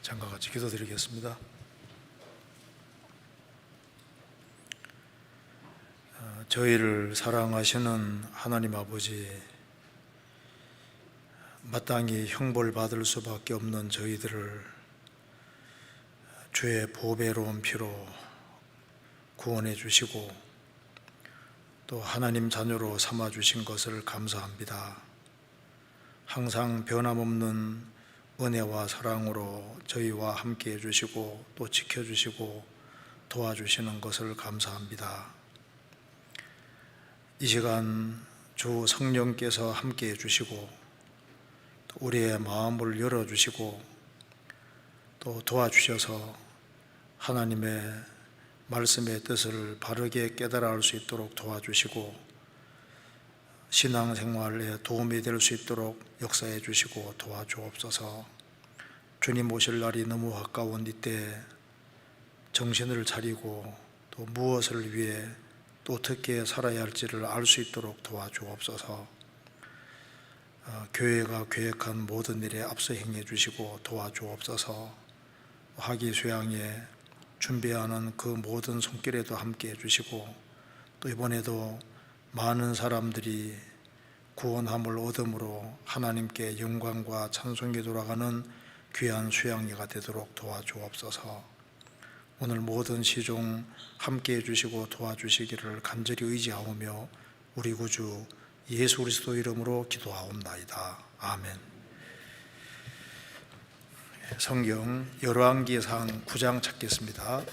잠깐 같이 기도드리겠습니다. 저희를 사랑하시는 하나님 아버지, 마땅히 형벌받을 수밖에 없는 저희들을 주의 보배로운 피로 구원해 주시고 또 하나님 자녀로 삼아 주신 것을 감사합니다. 항상 변함없는 은혜와 사랑으로 저희와 함께 해주시고 또 지켜주시고 도와주시는 것을 감사합니다. 이 시간 주 성령께서 함께 해주시고 또 우리의 마음을 열어주시고 또 도와주셔서 하나님의 말씀의 뜻을 바르게 깨달아 알 수 있도록 도와주시고 신앙생활에 도움이 될 수 있도록 역사해 주시고 도와주옵소서. 주님 오실 날이 너무 가까운 이때 정신을 차리고 또 무엇을 위해 또 어떻게 살아야 할지를 알 수 있도록 도와주옵소서. 교회가 계획한 모든 일에 앞서 행해 주시고 도와주옵소서. 학위수양에 준비하는 그 모든 손길에도 함께 해주시고 또 이번에도 많은 사람들이 구원함을 얻음으로 하나님께 영광과 찬송이 돌아가는 귀한 수양회가 되도록 도와주옵소서. 오늘 모든 시종 함께 해주시고 도와주시기를 간절히 의지하오며 우리 구주 예수 그리스도 이름으로 기도하옵나이다. 아멘. 성경 열왕기상 9장 찾겠습니다.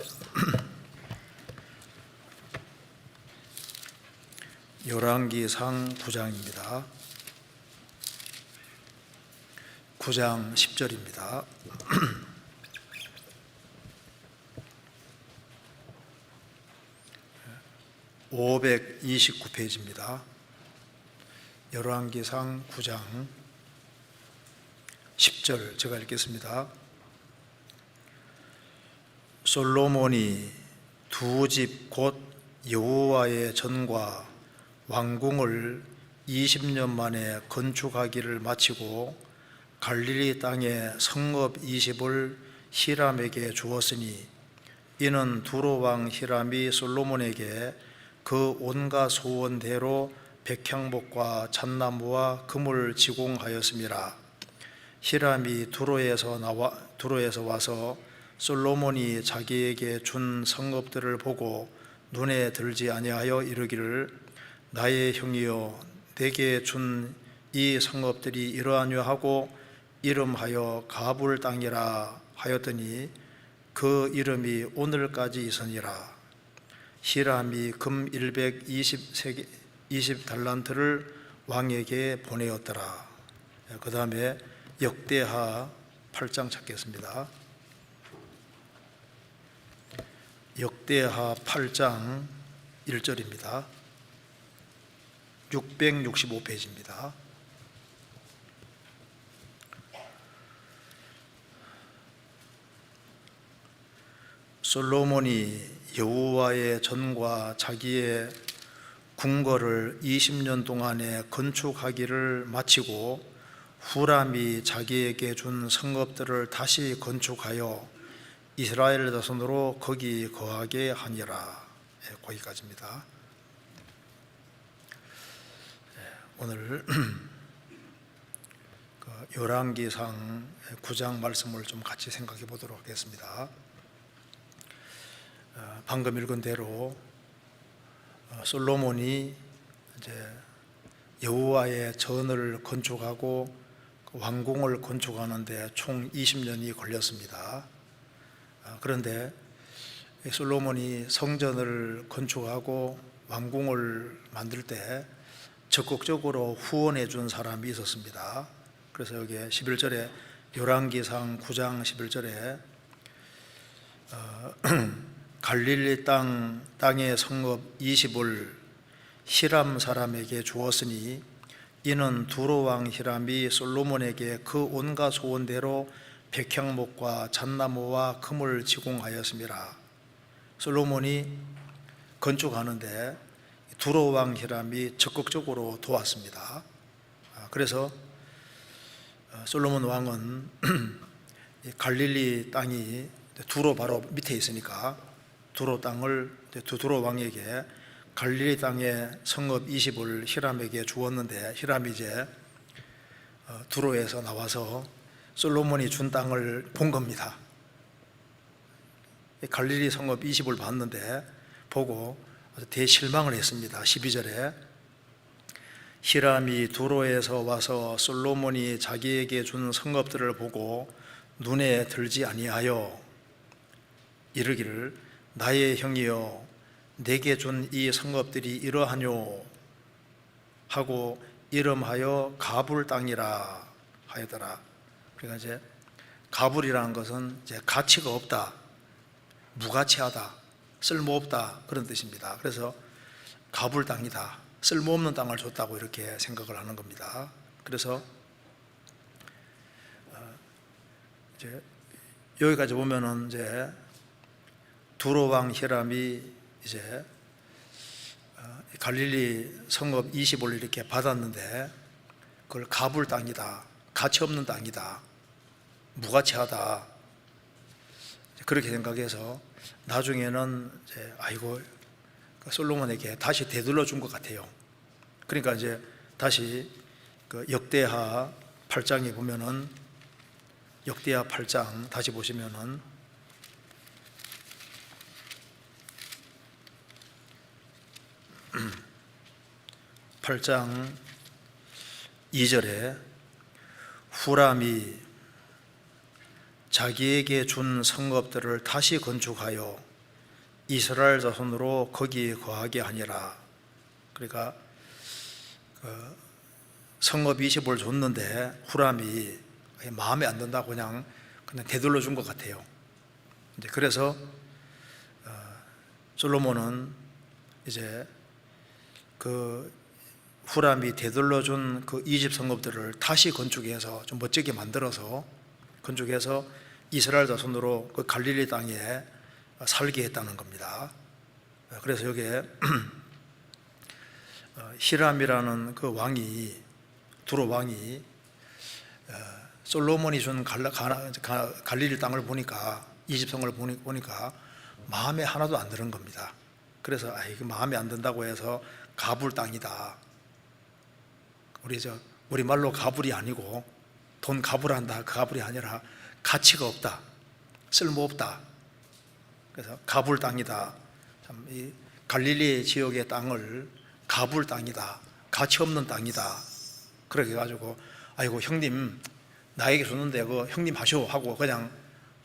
열왕기상 9장입니다. 9장 10절입니다. (529페이지입니다) 열왕기상 9장 10절 제가 읽겠습니다. 솔로몬이 두 집 곧 여호와의 전과 왕궁을 20년 만에 건축하기를 마치고 갈릴리 땅에 성읍 20을 히람에게 주었으니 이는 두로 왕 히람이 솔로몬에게 그 온갖 소원대로 백향목과 잣나무와 금을 지공하였음이라. 히람이 두로에서 와서 솔로몬이 자기에게 준 성읍들을 보고 눈에 들지 아니하여 이르기를 나의 형이여 내게 준 이 성읍들이 이러하냐 하고 이름하여 가불 땅이라 하였더니 그 이름이 오늘까지 있으니라. 히람이 금 20달란트를 왕에게 보내었더라. 그 다음에 역대하 8장 찾겠습니다. 역대하 8장 1절입니다. 665페이지입니다. 솔로몬이 여호와의 전과 자기의 궁궐을 20년 동안에 건축하기를 마치고 후람이 자기에게 준 성읍들을 다시 건축하여 이스라엘 자손으로 거기 거하게 하니라. 거기까지입니다. 오늘 열왕기상 9장 말씀을 좀 같이 생각해 보도록 하겠습니다. 방금 읽은 대로 솔로몬이 이제 여호와의 전을 건축하고 왕궁을 건축하는데 총 20년이 걸렸습니다. 그런데 솔로몬이 성전을 건축하고 왕궁을 만들 때 적극적으로 후원해 준 사람이 있었습니다. 그래서 여기 11절에 열왕기상 9장 11절에 갈릴리 땅의 성읍 20을 히람 사람에게 주었으니 이는 두로 왕 히람이 솔로몬에게 그 온갖 소원대로 백향목과 잣나무와 금을 지공하였음이라. 솔로몬이 건축하는데 두로 왕 히람이 적극적으로 도왔습니다. 그래서 솔로몬 왕은 갈릴리 땅이 두로 바로 밑에 있으니까 두로 땅을 두로 왕에게 갈릴리 땅의 성읍 20을 히람에게 주었는데, 히람이 이제 두로에서 나와서 솔로몬이 준 땅을 본 겁니다. 갈릴리 성읍 20을 봤는데 보고 아주 대실망을 했습니다. 12절에 히람이 두로에서 와서 솔로몬이 자기에게 준 성읍들을 보고 눈에 들지 아니하여 이르기를 나의 형이여 내게 준 이 성읍들이 이러하뇨 하고 이름하여 가불 땅이라 하였더라. 그러니까 이제 가불이라는 것은 이제 가치가 없다, 무가치하다, 쓸모없다 그런 뜻입니다. 그래서 가불 땅이다, 쓸모없는 땅을 줬다고 이렇게 생각을 하는 겁니다. 그래서 이제 여기까지 보면은 이제 두로 왕 히람이 이제 갈릴리 성읍 20을 이렇게 받았는데 그걸 가불 땅이다, 가치 없는 땅이다, 무가치하다 그렇게 생각해서 나중에는 이제 아이고 솔로몬에게 다시 되돌려 준 것 같아요. 그러니까 이제 다시 그 역대하 8장에 보면은 역대하 8장 다시 보시면은 8장 2절에 후람이 자기에게 준 성읍들을 다시 건축하여 이스라엘 자손으로 거기에 거하게 하니라. 그러니까 그 성읍 20을 줬는데 후람이 마음에 안 든다고 그냥 되돌려 준 것 같아요. 그래서 솔로몬은 이제 그 후람이 되돌려 준 그 20 성읍들을 다시 건축해서 좀 멋지게 만들어서 건축해서 이스라엘 자손으로 그 갈릴리 땅에 살게 했다는 겁니다. 그래서 여기에 히람이라는 그 왕이, 두로 왕이 솔로몬이 준 갈릴리 땅을 보니까, 20성을 보니까 마음에 하나도 안 드는 겁니다. 그래서 이거 마음에 안 든다고 해서 가불 땅이다, 우리 말로 가불이 아니고 돈 가불한다 그 가불이 아니라 가치가 없다, 쓸모없다, 그래서 가불 땅이다. 참 이 갈릴리 지역의 땅을 가불 땅이다, 가치 없는 땅이다 그렇게 해가지고 아이고 형님 나에게 줬는데 그 형님 하쇼 하고 그냥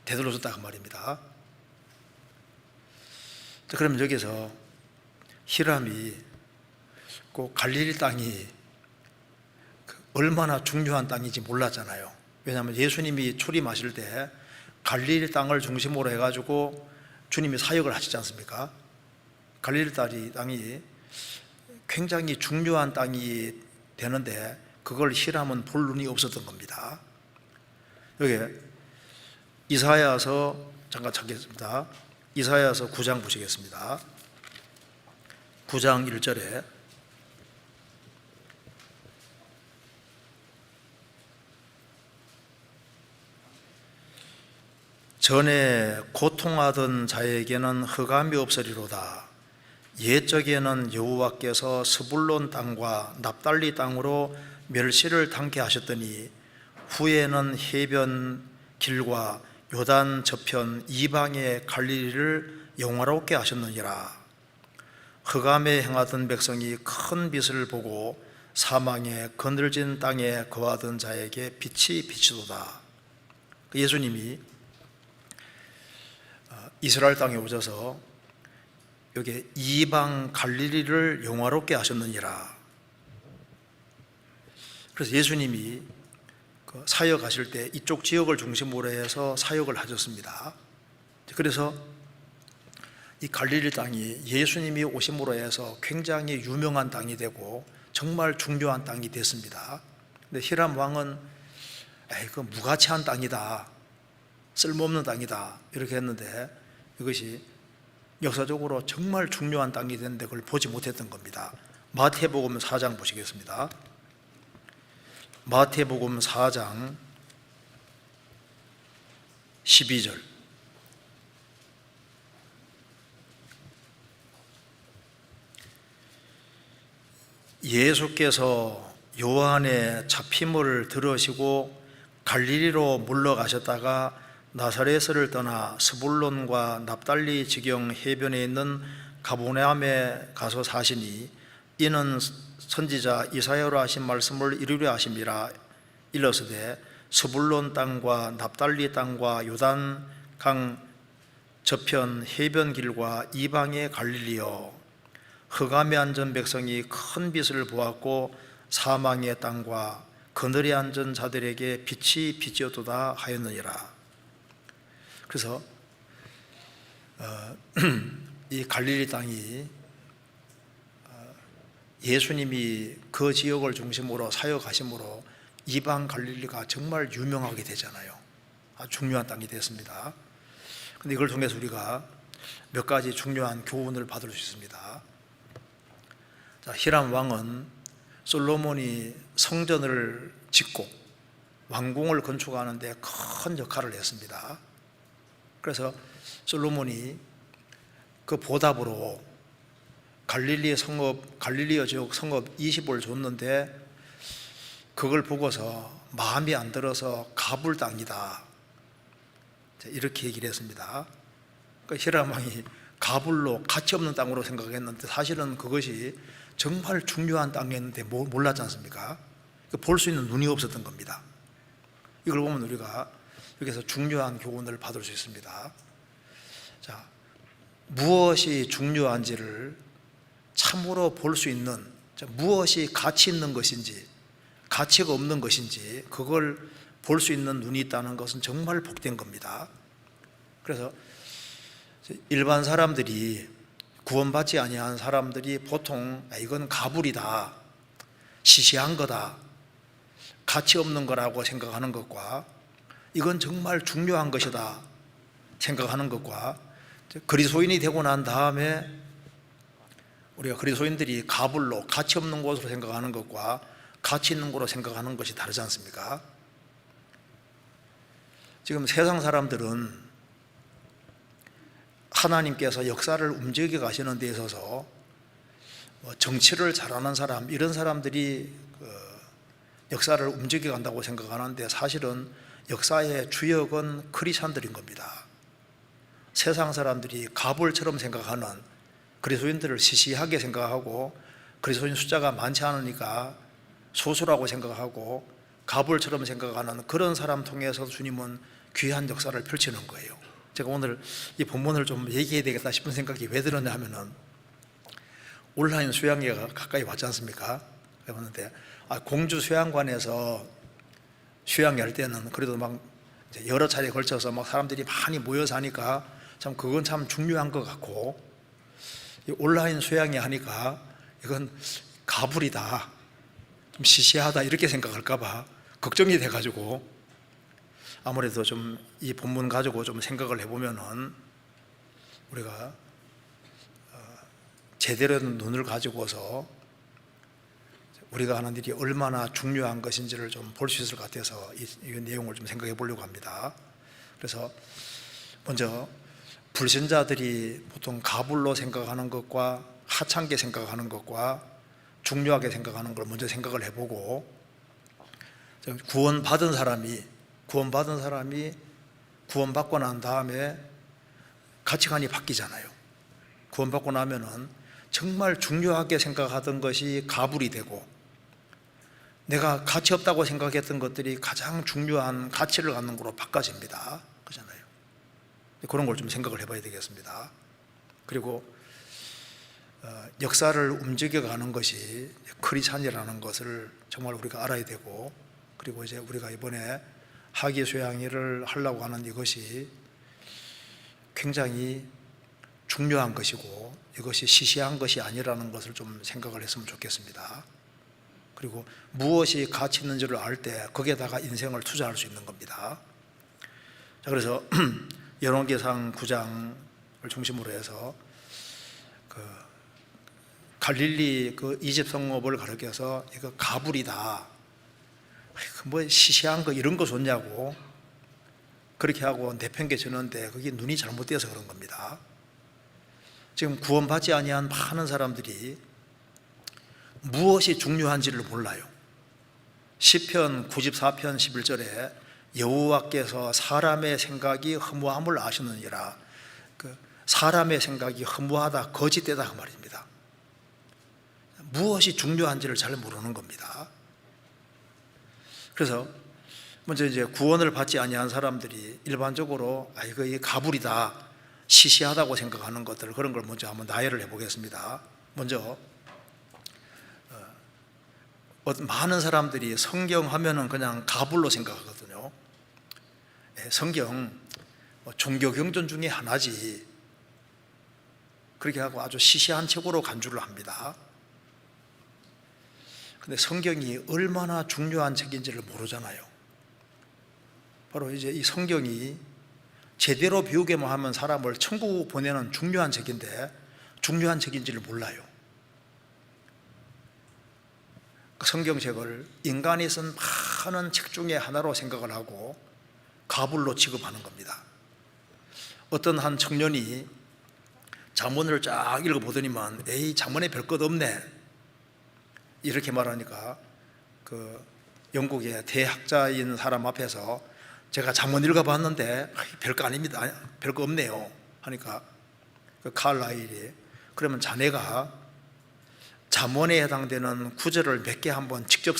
되돌려 줬다 그 말입니다. 그러면 여기서 히람이 그 갈릴리 땅이 얼마나 중요한 땅인지 몰랐잖아요. 왜냐하면 예수님이 초림하실 때 갈릴리 땅을 중심으로 해가지고 주님이 사역을 하시지 않습니까? 갈릴리 땅이 굉장히 중요한 땅이 되는데 그걸 히람은 볼 눈이 없었던 겁니다. 여기 이사야서 잠깐 찾겠습니다. 이사야서 9장 보시겠습니다. 9장 1절에 전에 고통하던 자에게는 흑암이 없으리로다. 옛적에는 여호와께서 스불론 땅과 납달리 땅으로 멸시를 당케 하셨더니 후에는 해변 길과 요단 저편 이방의 갈릴리를 영화롭게 하셨느니라. 흑암에 행하던 백성이 큰 빛을 보고 사망의 거늘진 땅에 거하던 자에게 빛이 비치도다. 예수님이 이스라엘 땅에 오셔서 여기 이방 갈릴리를 영화롭게 하셨느니라. 그래서 예수님이 사역하실 때 이쪽 지역을 중심으로 해서 사역을 하셨습니다. 그래서 이 갈릴리 땅이 예수님이 오심으로 해서 굉장히 유명한 땅이 되고 정말 중요한 땅이 됐습니다. 근데 히람 왕은 그 무가치한 땅이다, 쓸모없는 땅이다 이렇게 했는데 이것이 역사적으로 정말 중요한 땅이 됐는데 그걸 보지 못했던 겁니다. 마태복음 4장 보시겠습니다. 마태복음 4장 12절. 예수께서 요한의 잡힘을 들으시고 갈릴리로 물러가셨다가 나사렛을 떠나 스불론과 납달리 지경 해변에 있는 가보네암에 가서 사시니 이는 선지자 이사야로 하신 말씀을 이루려 하심이라. 일러스되 스불론 땅과 납달리 땅과 요단강 저편 해변길과 이방의 갈릴리여, 흑암에 앉은 백성이 큰 빛을 보았고 사망의 땅과 그늘에 앉은 자들에게 빛이 비치었도다 하였느니라. 그래서 이 갈릴리 땅이 예수님이 그 지역을 중심으로 사역하심으로 이방 갈릴리가 정말 유명하게 되잖아요. 아주 중요한 땅이 됐습니다. 그런데 이걸 통해서 우리가 몇 가지 중요한 교훈을 받을 수 있습니다. 자, 히람 왕은 솔로몬이 성전을 짓고 왕궁을 건축하는데 큰 역할을 했습니다. 그래서 솔로몬이 그 보답으로 갈릴리어 지역 성읍 20을 줬는데 그걸 보고서 마음이 안 들어서 가불 땅이다, 이렇게 얘기를 했습니다. 그러니까 히람 왕이 가불로 가치 없는 땅으로 생각했는데 사실은 그것이 정말 중요한 땅이었는데 몰랐지 않습니까? 볼 수 있는 눈이 없었던 겁니다. 이걸 보면 우리가 여기서 중요한 교훈을 받을 수 있습니다. 자, 무엇이 중요한지를 참으로 볼 수 있는, 무엇이 가치 있는 것인지 가치가 없는 것인지 그걸 볼 수 있는 눈이 있다는 것은 정말 복된 겁니다. 그래서 일반 사람들이, 구원받지 아니한 사람들이 보통 이건 가불이다, 시시한 거다, 가치 없는 거라고 생각하는 것과 이건 정말 중요한 것이다 생각하는 것과, 그리스도인이 되고 난 다음에 우리가 그리스도인들이 가불로 가치 없는 곳으로 생각하는 것과 가치 있는 곳으로 생각하는 것이 다르지 않습니까? 지금 세상 사람들은 하나님께서 역사를 움직여 가시는 데 있어서 정치를 잘하는 사람, 이런 사람들이 역사를 움직여 간다고 생각하는데 사실은 역사의 주역은 크리스찬들인 겁니다. 세상 사람들이 가불처럼 생각하는, 그리스도인들을 시시하게 생각하고 그리스도인 숫자가 많지 않으니까 소수라고 생각하고 가불처럼 생각하는 그런 사람 통해서 주님은 귀한 역사를 펼치는 거예요. 제가 오늘 이 본문을 좀 얘기해야 되겠다 싶은 생각이 왜 들었냐 하면은 온라인 수양회가 가까이 왔지 않습니까? 그랬는데 공주 수양관에서 수양할 때는 그래도 막 여러 차례에 걸쳐서 막 사람들이 많이 모여서 하니까 참 그건 참 중요한 것 같고, 온라인 수양회 하니까 이건 가불이다, 좀 시시하다 이렇게 생각할까봐 걱정이 돼가지고 아무래도 좀 이 본문 가지고 좀 생각을 해보면은 우리가 제대로 된 눈을 가지고서 우리가 하는 일이 얼마나 중요한 것인지를 좀 볼 수 있을 것 같아서 이 내용을 좀 생각해 보려고 합니다. 그래서 먼저 불신자들이 보통 가불로 생각하는 것과 하찮게 생각하는 것과 중요하게 생각하는 걸 먼저 생각을 해보고, 구원받은 사람이 구원받고 난 다음에 가치관이 바뀌잖아요. 구원받고 나면은 정말 중요하게 생각하던 것이 가불이 되고 내가 가치 없다고 생각했던 것들이 가장 중요한 가치를 갖는 걸로 바꿔집니다. 그렇잖아요. 그런 걸 좀 생각을 해봐야 되겠습니다. 그리고 역사를 움직여가는 것이 크리스찬이라는 것을 정말 우리가 알아야 되고, 그리고 이제 우리가 이번에 학예수양회를 하려고 하는 이것이 굉장히 중요한 것이고 이것이 시시한 것이 아니라는 것을 좀 생각을 했으면 좋겠습니다. 그리고 무엇이 가치 있는지를 알 때 거기에다가 인생을 투자할 수 있는 겁니다. 자, 그래서 열왕기상 9장을 중심으로 해서 갈릴리 이집 성읍을 가리켜서 이거 가불이다, 뭐 시시한 거 이런 거 좋냐고 그렇게 하고 내팽개쳤는데 그게 눈이 잘못되어서 그런 겁니다. 지금 구원받지 아니한 많은 사람들이 무엇이 중요한지를 몰라요. 시편 94편 11절에 여호와께서 사람의 생각이 허무함을 아시느니라. 사람의 생각이 허무하다, 거짓되다 그 말입니다. 무엇이 중요한지를 잘 모르는 겁니다. 그래서 먼저 이제 구원을 받지 아니한 사람들이 일반적으로 이거 가불이다, 시시하다고 생각하는 것들, 그런 걸 먼저 한번 나열을 해보겠습니다. 먼저 많은 사람들이 성경 하면은 그냥 가불로 생각하거든요. 성경 종교 경전 중에 하나지, 그렇게 하고 아주 시시한 책으로 간주를 합니다. 근데 성경이 얼마나 중요한 책인지를 모르잖아요. 바로 이제 이 성경이 제대로 배우게만 하면 사람을 천국 보내는 중요한 책인데 중요한 책인지를 몰라요. 성경책을 인간이 쓴 많은 책 중에 하나로 생각을 하고 가불로 취급하는 겁니다. 어떤 한 청년이 잠언을 쫙 읽어보더니만 에이, 잠언에 별 것 없네, 이렇게 말하니까 그 영국의 대학자인 사람 앞에서 제가 잠언 읽어봤는데 별거 아닙니다, 별거 없네요 하니까 그 칼라일이 그러면 자네가 잠언에 해당되는 구절을 몇 개 한번 직접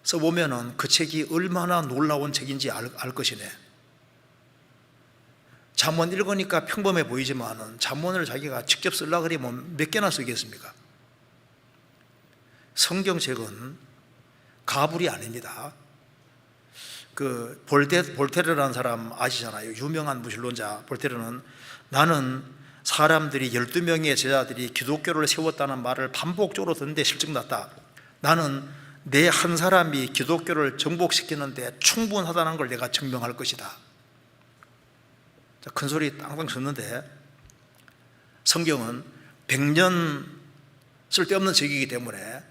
써보면은 그 책이 얼마나 놀라운 책인지 알 것이네. 잠언 읽으니까 평범해 보이지만은 잠언을 자기가 직접 쓰려고 그러면 몇 개나 쓰겠습니까? 성경책은 가불이 아닙니다. 그 볼테르라는 사람 아시잖아요. 유명한 무신론자 볼테르는 나는 사람들이 12명의 제자들이 기독교를 세웠다는 말을 반복적으로 듣는데 실증났다. 나는 내 한 사람이 기독교를 정복시키는데 충분하다는 걸 내가 증명할 것이다. 큰 소리 땅땅 쳤는데 성경은 100년 쓸데없는 책이기 때문에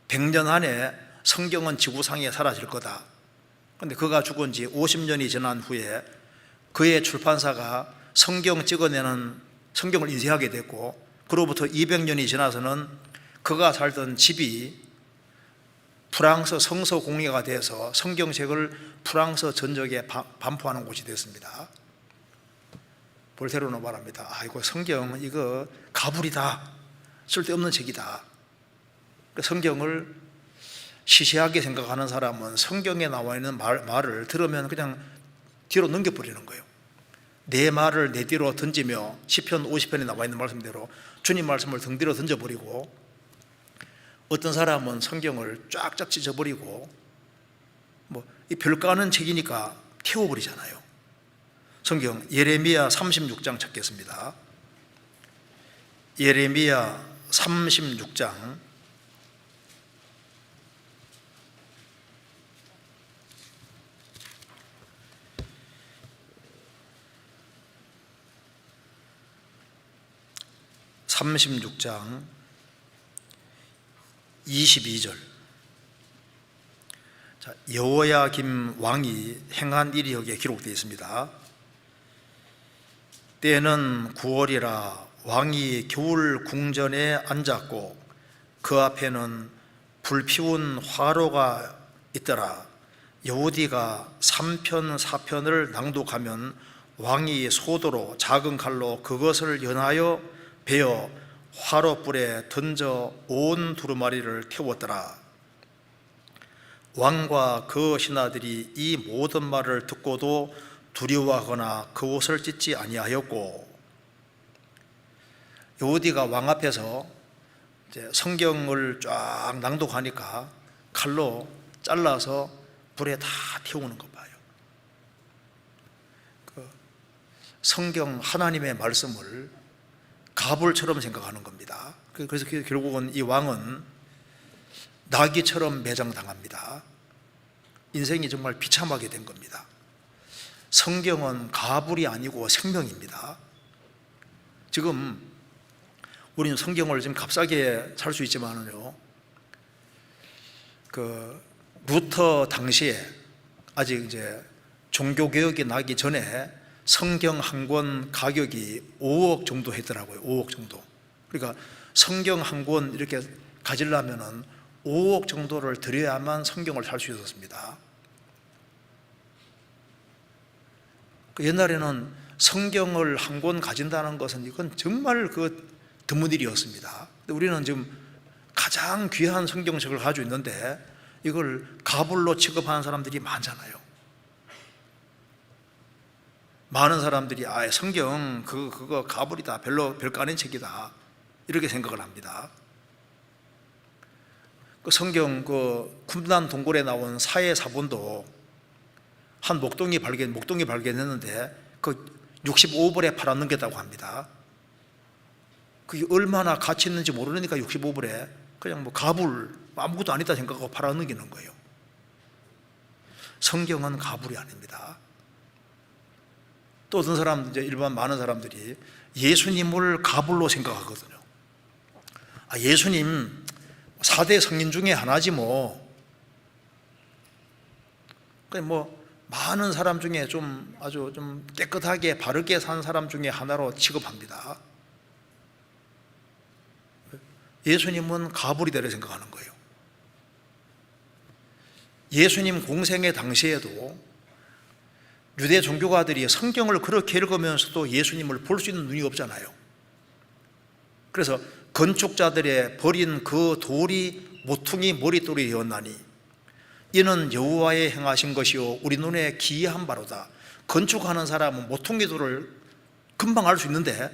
100년 안에 성경은 지구상에 사라질 거다. 그런데 그가 죽은 지 50년이 지난 후에 그의 출판사가 성경 찍어내는 성경을 인쇄하게 됐고, 그로부터 200년이 지나서는 그가 살던 집이 프랑스 성서 공예가 돼서 성경책을 프랑스 전역에 반포하는 곳이 됐습니다. 볼테르는 말합니다. 이거 성경 이거 가불이다, 쓸데없는 책이다. 성경을 시시하게 생각하는 사람은 성경에 나와 있는 말을 들으면 그냥 뒤로 넘겨버리는 거예요. 내 말을 내 뒤로 던지며 시편 50편에 나와 있는 말씀대로 주님 말씀을 등 뒤로 던져버리고, 어떤 사람은 성경을 쫙쫙 찢어버리고 이 별거 아는 책이니까 태워버리잖아요. 성경 예레미야 36장 찾겠습니다. 예레미야 36장 22절. 여호야김 왕이 행한 일이 여기에 기록되어 있습니다. 때는 9월이라 왕이 겨울 궁전에 앉았고 그 앞에는 불피운 화로가 있더라. 여호디가 3편 4편을 낭독하면 왕이 소도로 작은 칼로 그것을 연하여 베어 화로불에 던져 온 두루마리를 태웠더라. 왕과 그 신하들이 이 모든 말을 듣고도 두려워하거나 그 옷을 찢지 아니하였고, 여호디가 왕 앞에서 이제 성경을 쫙 낭독하니까 칼로 잘라서 불에 다 태우는 거 봐요. 그 성경 하나님의 말씀을 가불처럼 생각하는 겁니다. 그래서 결국은 이 왕은 나귀처럼 매장당합니다. 인생이 정말 비참하게 된 겁니다. 성경은 가불이 아니고 생명입니다. 지금 우리는 성경을 지금 값싸게 살 수 있지만은요, 그 루터 당시에 아직 이제 종교개혁이 나기 전에 성경 한 권 가격이 5억 정도 했더라고요. 5억 정도. 그러니까 성경 한 권 이렇게 가지려면은 5억 정도를 들여야만 성경을 살 수 있었습니다. 옛날에는 성경을 한 권 가진다는 것은 이건 정말 드문 일이었습니다. 우리는 지금 가장 귀한 성경책을 가지고 있는데 이걸 가불로 취급하는 사람들이 많잖아요. 많은 사람들이 성경 그거 가불이다, 별거 아닌 책이다 이렇게 생각을 합니다. 그 성경 쿰단 동굴에 나온 사해사본도 한 목동이 발견했는데 그 65불에 팔아넘겼다고 합니다. 그게 얼마나 가치 있는지 모르니까 65불에 그냥 가불 아무것도 아니다 생각하고 팔아넘기는 거예요. 성경은 가불이 아닙니다. 또 어떤 사람, 일반 많은 사람들이 예수님을 가불로 생각하거든요. 예수님 4대 성인 중에 하나지 많은 사람 중에 아주 깨끗하게 바르게 산 사람 중에 하나로 취급합니다. 예수님은 가불이다 생각하는 거예요. 예수님 공생의 당시에도 유대 종교가들이 성경을 그렇게 읽으면서도 예수님을 볼 수 있는 눈이 없잖아요. 그래서 건축자들의 버린 그 돌이 모퉁이 머릿돌이 되었나니 이는 여호와의 행하신 것이요 우리 눈에 기이한 바로다. 건축하는 사람은 모퉁이 돌을 금방 알 수 있는데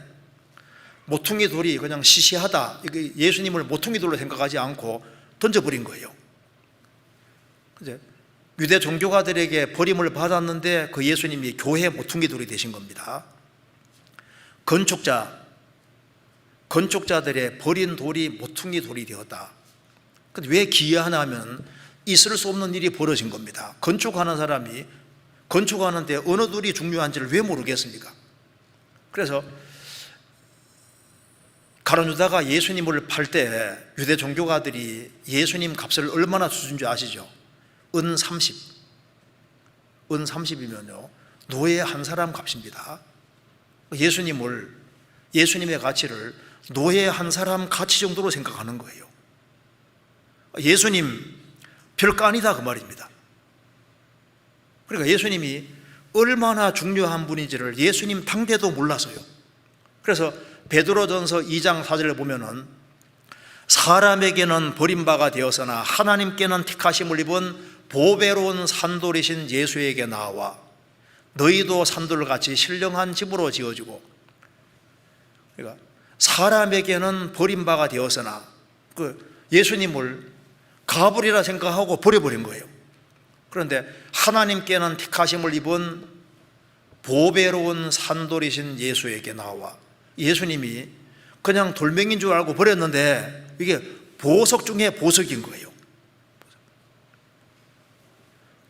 모퉁이 돌이 그냥 시시하다, 예수님을 모퉁이 돌로 생각하지 않고 던져버린 거예요. 이제 유대 종교가들에게 버림을 받았는데 그 예수님이 교회 모퉁이 돌이 되신 겁니다. 건축자들의 버린 돌이 모퉁이 돌이 되었다. 근데 왜 기이하나 하면 있을 수 없는 일이 벌어진 겁니다. 건축하는 사람이 건축하는데 어느 돌이 중요한지를 왜 모르겠습니까? 그래서 가룟유다가 예수님을 팔 때 유대 종교가들이 예수님 값을 얼마나 주신 줄 아시죠? 은 30이면요 노예 한 사람 값입니다. 예수님의 가치를 노예 한 사람 가치 정도로 생각하는 거예요. 예수님 별거 아니다 그 말입니다. 그러니까 예수님이 얼마나 중요한 분인지를 예수님 당대도 몰라서요. 그래서 베드로전서 2장 4절을 보면은 사람에게는 버림바가 되었으나 하나님께는 택하심을 입은 보배로운 산돌이신 예수에게 나와 너희도 산돌같이 신령한 집으로 지어지고, 그러니까 사람에게는 버림바가 되었으나 예수님을 가불이라 생각하고 버려버린 거예요. 그런데 하나님께는 택하심을 입은 보배로운 산돌이신 예수에게 나와, 예수님이 그냥 돌멩이인 줄 알고 버렸는데 이게 보석 중에 보석인 거예요.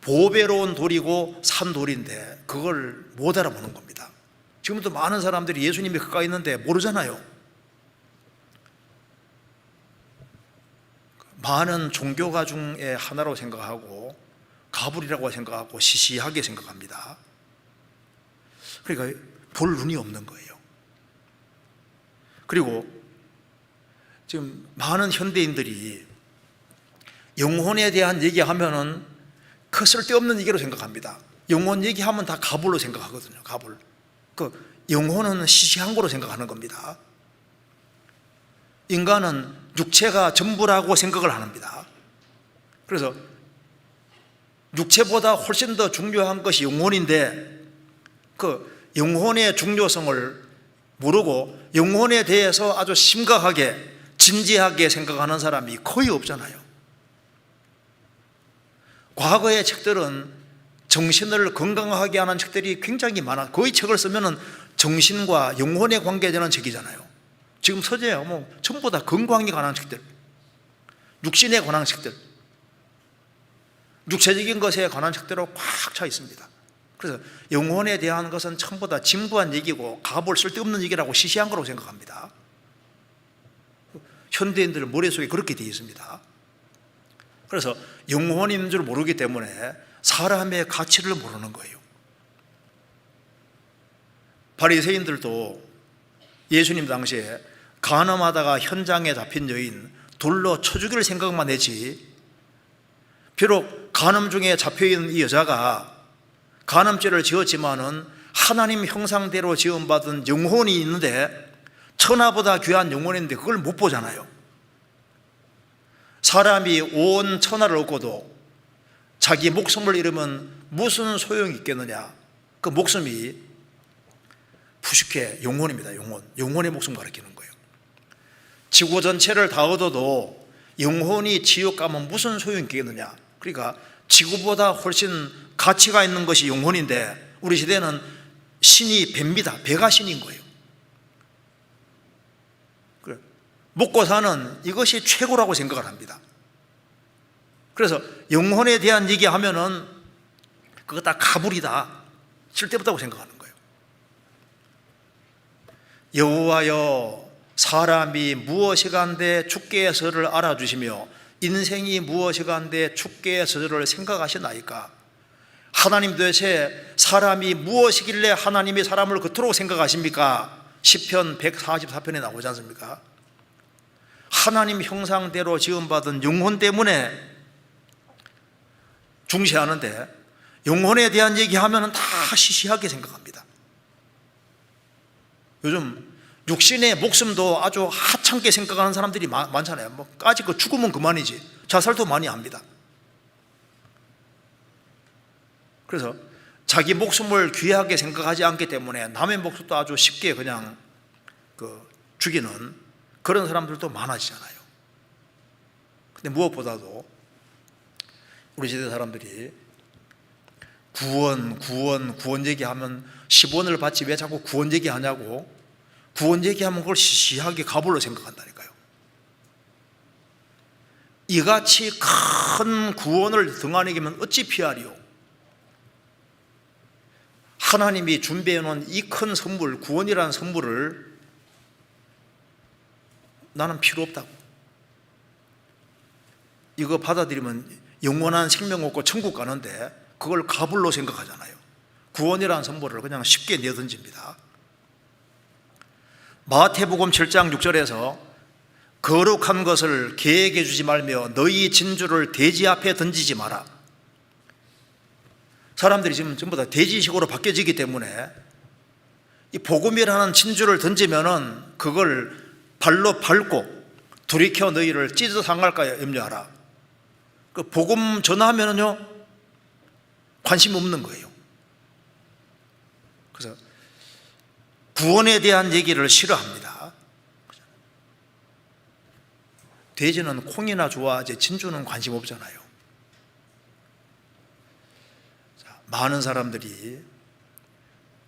보배로운 돌이고 산돌인데 그걸 못 알아보는 겁니다. 지금도 많은 사람들이 예수님이 가까이 있는데 모르잖아요. 많은 종교가 중에 하나로 생각하고 가불이라고 생각하고 시시하게 생각합니다. 그러니까 볼 눈이 없는 거예요. 그리고 지금 많은 현대인들이 영혼에 대한 얘기하면은 그 쓸데없는 얘기로 생각합니다. 영혼 얘기하면 다 가불로 생각하거든요. 가불. 영혼은 시시한 거로 생각하는 겁니다. 인간은 육체가 전부라고 생각을 합니다. 그래서 육체보다 훨씬 더 중요한 것이 영혼인데 그 영혼의 중요성을 모르고 영혼에 대해서 아주 심각하게 진지하게 생각하는 사람이 거의 없잖아요. 과거의 책들은 정신을 건강하게 하는 책들이 굉장히 많아. 거의 책을 쓰면은 정신과 영혼에 관계되는 책이잖아요. 지금 서재야 전부 다 건강에 관한 책들, 육신에 관한 책들, 육체적인 것에 관한 책들로 꽉 차 있습니다. 그래서 영혼에 대한 것은 전부 다 진부한 얘기고 가볼 쓸데없는 얘기라고 시시한 거라고 생각합니다. 현대인들 머릿속에 그렇게 되어 있습니다. 그래서 영혼인 줄 모르기 때문에 사람의 가치를 모르는 거예요. 바리새인들도 예수님 당시에 간음하다가 현장에 잡힌 여인 돌로 쳐 죽일 생각만 했지, 비록 간음 중에 잡혀있는 이 여자가 간음죄를 지었지만은 하나님 형상대로 지음받은 영혼이 있는데, 천하보다 귀한 영혼인데 그걸 못 보잖아요. 사람이 온 천하를 얻고도 자기 목숨을 잃으면 무슨 소용이 있겠느냐. 그 목숨이 푸시케 영혼입니다. 영혼의 목숨 가리키는 거예요. 지구 전체를 다 얻어도 영혼이 지옥 가면 무슨 소용이 있겠느냐. 그러니까 지구보다 훨씬 가치가 있는 것이 영혼인데, 우리 시대는 신이 배입니다. 배가 신인 거예요. 먹고 사는 이것이 최고라고 생각을 합니다. 그래서 영혼에 대한 얘기하면은 그거 다 가불이다, 쓸데없다고 생각하는 거예요. 여호와여, 사람이 무엇이간데 주께의 설을 알아주시며 인생이 무엇이간데 주께의 설을 생각하시나이까. 하나님 도대체 사람이 무엇이길래 하나님이 사람을 그토록 생각하십니까? 시편 144편에 나오지 않습니까? 하나님 형상대로 지음받은 영혼 때문에 중시하는데, 영혼에 대한 얘기하면 다 시시하게 생각합니다. 요즘 육신의 목숨도 아주 하찮게 생각하는 사람들이 많잖아요. 뭐 까짓 거 죽으면 그만이지, 자살도 많이 합니다. 그래서 자기 목숨을 귀하게 생각하지 않기 때문에 남의 목숨도 아주 쉽게 그냥 죽이는 그런 사람들도 많아지잖아요. 근데 무엇보다도 우리 시대 사람들이 구원 얘기하면 10원을 받지 왜 자꾸 구원 얘기하냐고, 구원 얘기하면 그걸 시시하게 가불로 생각한다니까요. 이같이 큰 구원을 등한히 기면 어찌 피하리요. 하나님이 준비해 놓은 이 큰 선물, 구원이라는 선물을 나는 필요 없다고, 이거 받아들이면 영원한 생명 얻고 천국 가는데 그걸 가불로 생각하잖아요. 구원이라는 선물을 그냥 쉽게 내던집니다. 마태복음 7장 6절에서 거룩한 것을 개에게 주지 말며 너희 진주를 돼지 앞에 던지지 마라. 사람들이 지금 전부 다 돼지식으로 바뀌어지기 때문에 이 복음이라는 진주를 던지면은 그걸 발로 밟고 돌이켜 너희를 찢어 상할까 염려하라. 그 복음 전하면은요 관심 없는 거예요. 그래서 구원에 대한 얘기를 싫어합니다. 돼지는 콩이나 좋아하지 진주는 관심 없잖아요. 많은 사람들이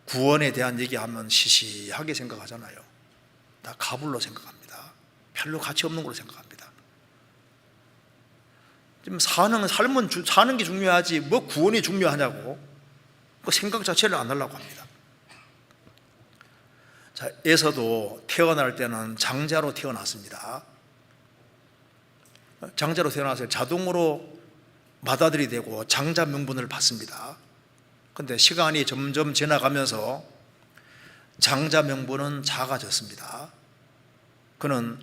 구원에 대한 얘기하면 시시하게 생각하잖아요. 다 가불로 생각합니다. 별로 가치 없는 걸로 생각합니다. 지금 사는 게 중요하지 뭐 구원이 중요하냐고 그 생각 자체를 안 하려고 합니다. 자, 에서도 태어날 때는 장자로 태어났습니다. 장자로 태어나서 자동으로 맏아들이 되고 장자 명분을 받습니다. 그런데 시간이 점점 지나가면서 장자 명분은 작아졌습니다. 그는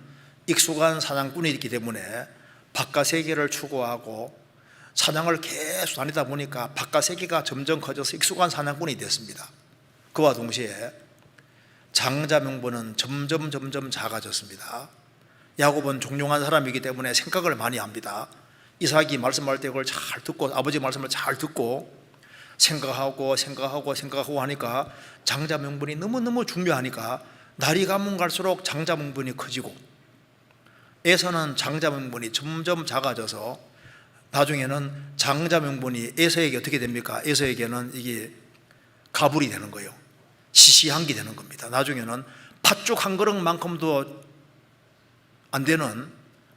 익숙한 사냥꾼이 있기 때문에 바깥 세계를 추구하고 사냥을 계속 다니다 보니까 바깥 세계가 점점 커져서 익숙한 사냥꾼이 됐습니다. 그와 동시에 장자 명분은 점점 작아졌습니다. 야곱은 종용한 사람이기 때문에 생각을 많이 합니다. 이삭이 말씀할 때 그걸 잘 듣고 아버지 말씀을 잘 듣고 생각하고 하니까 장자 명분이 너무너무 중요하니까 날이 가면 갈수록 장자 명분이 커지고 에서는 장자 명분이 점점 작아져서 나중에는 장자 명분이 에서에게 어떻게 됩니까? 에서에게는 이게 가불이 되는 거예요. 시시한 게 되는 겁니다. 나중에는 팥죽 한 그릇만큼도 안 되는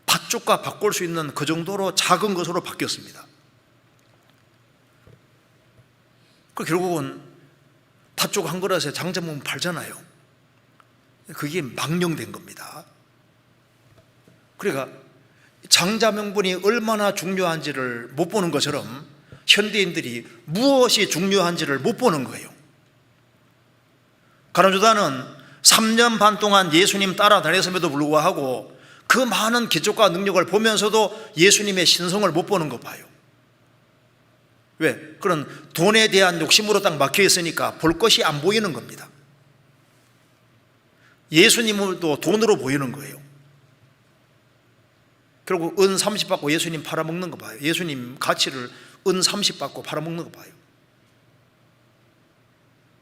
팥죽과 바꿀 수 있는 그 정도로 작은 것으로 바뀌었습니다. 그 결국은 팥죽 한 그릇에 장자 명분 팔잖아요. 그게 망령된 겁니다. 그러니까 장자 명분이 얼마나 중요한지를 못 보는 것처럼 현대인들이 무엇이 중요한지를 못 보는 거예요. 가룟유다는 3년 반 동안 예수님 따라다녔음에도 불구하고 그 많은 기적과 능력을 보면서도 예수님의 신성을 못 보는 거 봐요. 왜? 그런 돈에 대한 욕심으로 딱 막혀 있으니까 볼 것이 안 보이는 겁니다. 예수님도 돈으로 보이는 거예요. 결국 은 30 받고 예수님 팔아먹는 거 봐요. 예수님 가치를 은 30 받고 팔아먹는 거 봐요.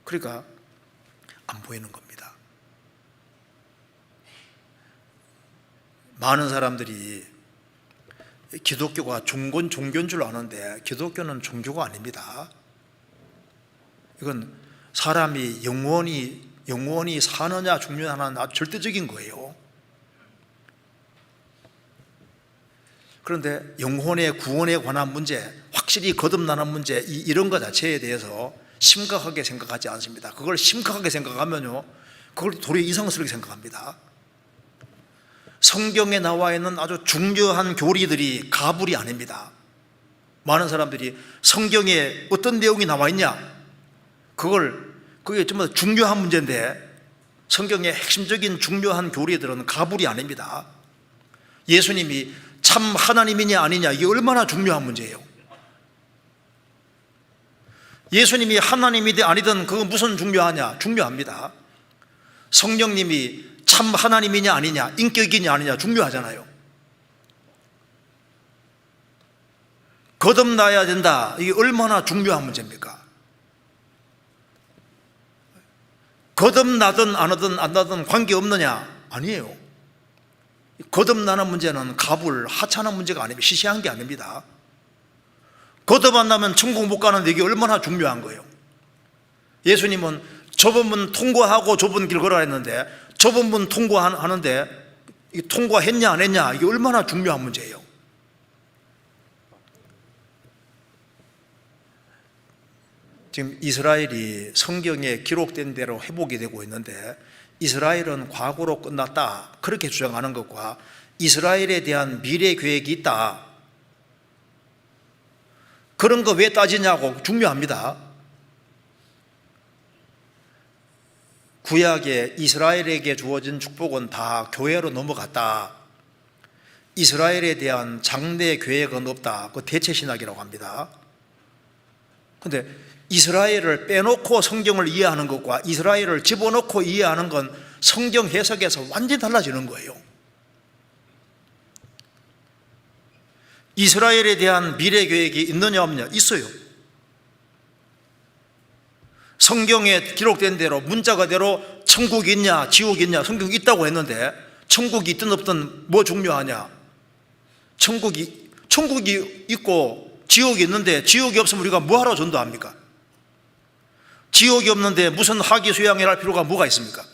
그러니까 안 보이는 겁니다. 많은 사람들이 기독교가 중건 종교인 줄 아는데 기독교는 종교가 아닙니다. 이건 사람이 영원히 사느냐 죽느냐는 아주 절대적인 거예요. 그런데 영혼의 구원에 관한 문제, 확실히 거듭나는 문제, 이런 것 자체에 대해서 심각하게 생각하지 않습니다. 그걸 심각하게 생각하면요, 그걸 도리어 이상스럽게 생각합니다. 성경에 나와 있는 아주 중요한 교리들이 가불이 아닙니다. 많은 사람들이 성경에 어떤 내용이 나와 있냐, 그게 정말 중요한 문제인데 성경의 핵심적인 중요한 교리들은 가불이 아닙니다. 예수님이 참 하나님이냐 아니냐, 이게 얼마나 중요한 문제예요. 예수님이 하나님이든 아니든 그건 무슨 중요하냐? 중요합니다. 성령님이 참 하나님이냐 아니냐, 인격이냐 아니냐 중요하잖아요. 거듭나야 된다, 이게 얼마나 중요한 문제입니까? 거듭나든 안 나든 관계없느냐? 아니에요. 거듭나는 문제는 가불, 하찮은 문제가 아닙니다. 시시한 게 아닙니다. 거듭 안 나면 천국 못 가는데 이게 얼마나 중요한 거예요. 예수님은 좁은 문 통과하고 좁은 길 걸어야 했는데 좁은 문 통과하는데 통과했냐 안 했냐, 이게 얼마나 중요한 문제예요. 지금 이스라엘이 성경에 기록된 대로 회복이 되고 있는데 이스라엘은 과거로 끝났다, 그렇게 주장하는 것과 이스라엘에 대한 미래 계획이 있다, 그런 거 왜 따지냐고, 중요합니다. 구약에 이스라엘에게 주어진 축복은 다 교회로 넘어갔다, 이스라엘에 대한 장래 계획은 없다, 그 대체신학이라고 합니다. 그런데 이스라엘을 빼놓고 성경을 이해하는 것과 이스라엘을 집어넣고 이해하는 건 성경 해석에서 완전히 달라지는 거예요. 이스라엘에 대한 미래 계획이 있느냐 없느냐? 있어요. 성경에 기록된 대로 문자 그대로 천국이 있냐 지옥이 있냐, 성경이 있다고 했는데 천국이 있든 없든 뭐 중요하냐? 천국이 있고 지옥이 있는데 지옥이 없으면 우리가 뭐하러 전도합니까? 지옥이 없는데 무슨 학위 수양을 할 필요가 뭐가 있습니까?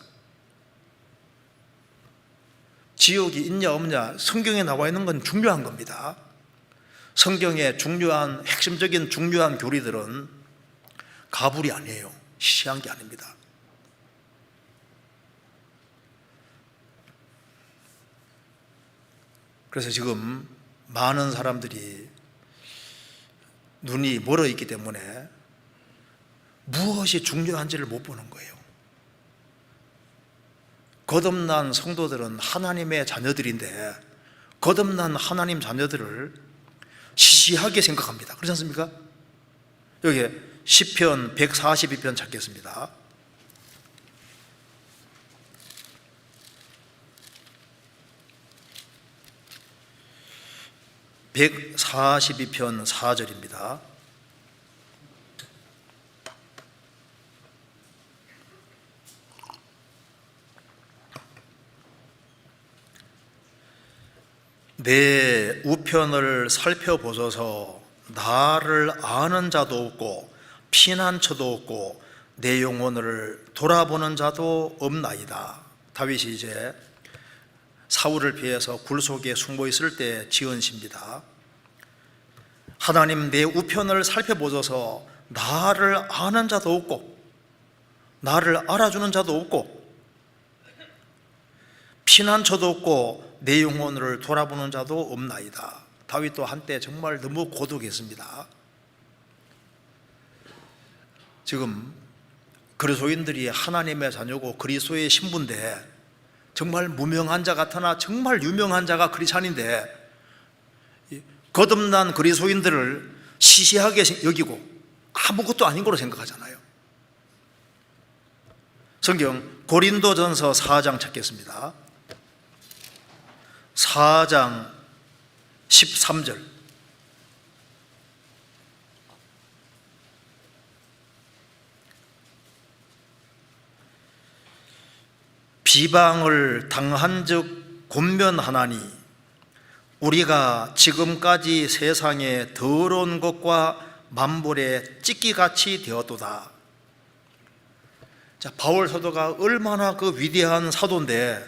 지옥이 있냐 없냐, 성경에 나와 있는 건 중요한 겁니다. 성경의 중요한 핵심적인 중요한 교리들은 가불이 아니에요. 시시한 게 아닙니다. 그래서 지금 많은 사람들이 눈이 멀어 있기 때문에 무엇이 중요한지를 못 보는 거예요. 거듭난 성도들은 하나님의 자녀들인데 거듭난 하나님 자녀들을 시시하게 생각합니다. 그렇지 않습니까? 여기 시편 142편 찾겠습니다. (142편) 4절입니다. 내 우편을 살펴보소서. 나를 아는 자도 없고 피난처도 없고 내 영혼을 돌아보는 자도 없나이다. 다윗이 이제 사울을 피해서 굴 속에 숨어 있을 때 지은 시입니다. 하나님, 내 우편을 살펴보소서. 나를 아는 자도 없고 나를 알아주는 자도 없고 피난처도 없고 내 영혼을 돌아보는 자도 없나이다. 다윗도 한때 정말 너무 고독했습니다. 지금 그리스도인들이 하나님의 자녀고 그리스도의 신부인데, 정말 무명한 자 같으나 정말 유명한 자가 크리스찬인데 거듭난 그리스도인들을 시시하게 여기고 아무것도 아닌 거로 생각하잖아요. 성경 고린도전서 4장 찾겠습니다. 4장 13절. 비방을 당한 즉 권면하나니 우리가 지금까지 세상에 더러운 것과 만물의 찢기같이 되었도다. 자, 바울 사도가 얼마나 그 위대한 사도인데,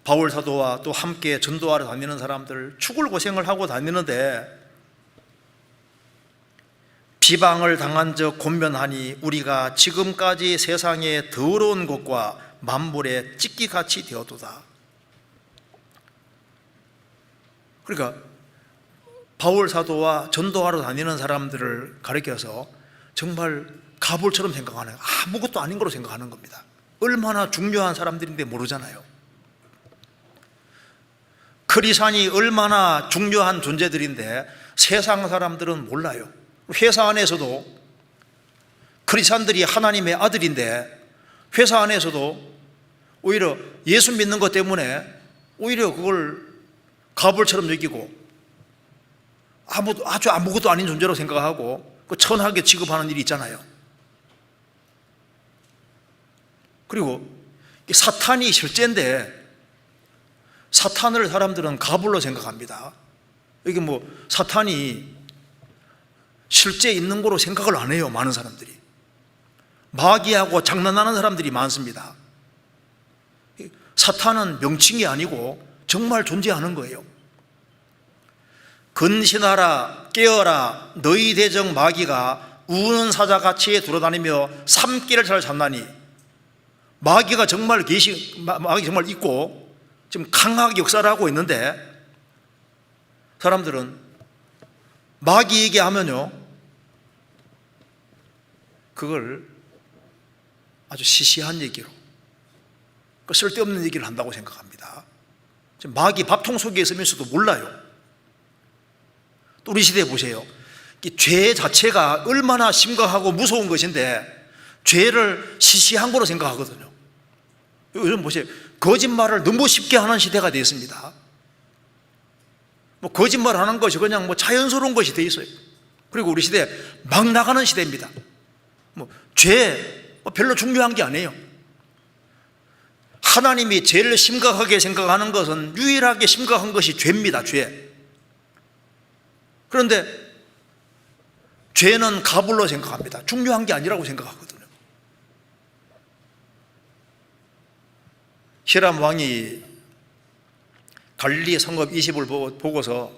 바울 사도와 또 함께 전도하러 다니는 사람들 죽을 고생을 하고 다니는데, 비방을 당한 적 권면하니 우리가 지금까지 세상에 더러운 것과 만물의 찢기같이 되었도다. 그러니까 바울 사도와 전도하러 다니는 사람들을 가리켜서 정말 가불처럼 생각하는, 아무것도 아닌 거로 생각하는 겁니다. 얼마나 중요한 사람들인데 모르잖아요. 크리스찬이 얼마나 중요한 존재들인데 세상 사람들은 몰라요. 회사 안에서도 크리스찬들이 하나님의 아들인데 회사 안에서도 오히려 예수 믿는 것 때문에 오히려 그걸 가불처럼 여기고 아주 아무것도 아닌 존재로 생각하고 그 천하게 취급하는 일이 있잖아요. 그리고 사탄이 실제인데 사탄을 사람들은 가불로 생각합니다. 이게 뭐 사탄이 실제 있는 거로 생각을 안 해요. 많은 사람들이 마귀하고 장난하는 사람들이 많습니다. 사탄은 명칭이 아니고 정말 존재하는 거예요. 근신하라 깨어라 너희 대적 마귀가 우는 사자같이 돌아다니며 삼키를 잘 잡나니, 마귀가 정말 마귀 정말 있고 지금 강하게 역사를 하고 있는데 사람들은 마귀 얘기하면요 그걸 아주 시시한 얘기로 쓸데없는 얘기를 한다고 생각합니다. 지금 마귀 밥통 속에 있으면서도 몰라요. 또 우리 시대에 보세요. 죄 자체가 얼마나 심각하고 무서운 것인데 죄를 시시한 거로 생각하거든요. 요즘 보세요. 거짓말을 너무 쉽게 하는 시대가 되었습니다. 뭐 거짓말하는 것이 그냥 뭐 자연스러운 것이 되어 있어요. 그리고 우리 시대 막 나가는 시대입니다. 뭐 죄 별로 중요한 게 아니에요. 하나님이 죄를 심각하게 생각하는 것은 유일하게 심각한 것이 죄입니다. 죄. 그런데 죄는 가불로 생각합니다. 중요한 게 아니라고 생각하거든요. 히람 왕이 갈릴리 성읍 20을 보고서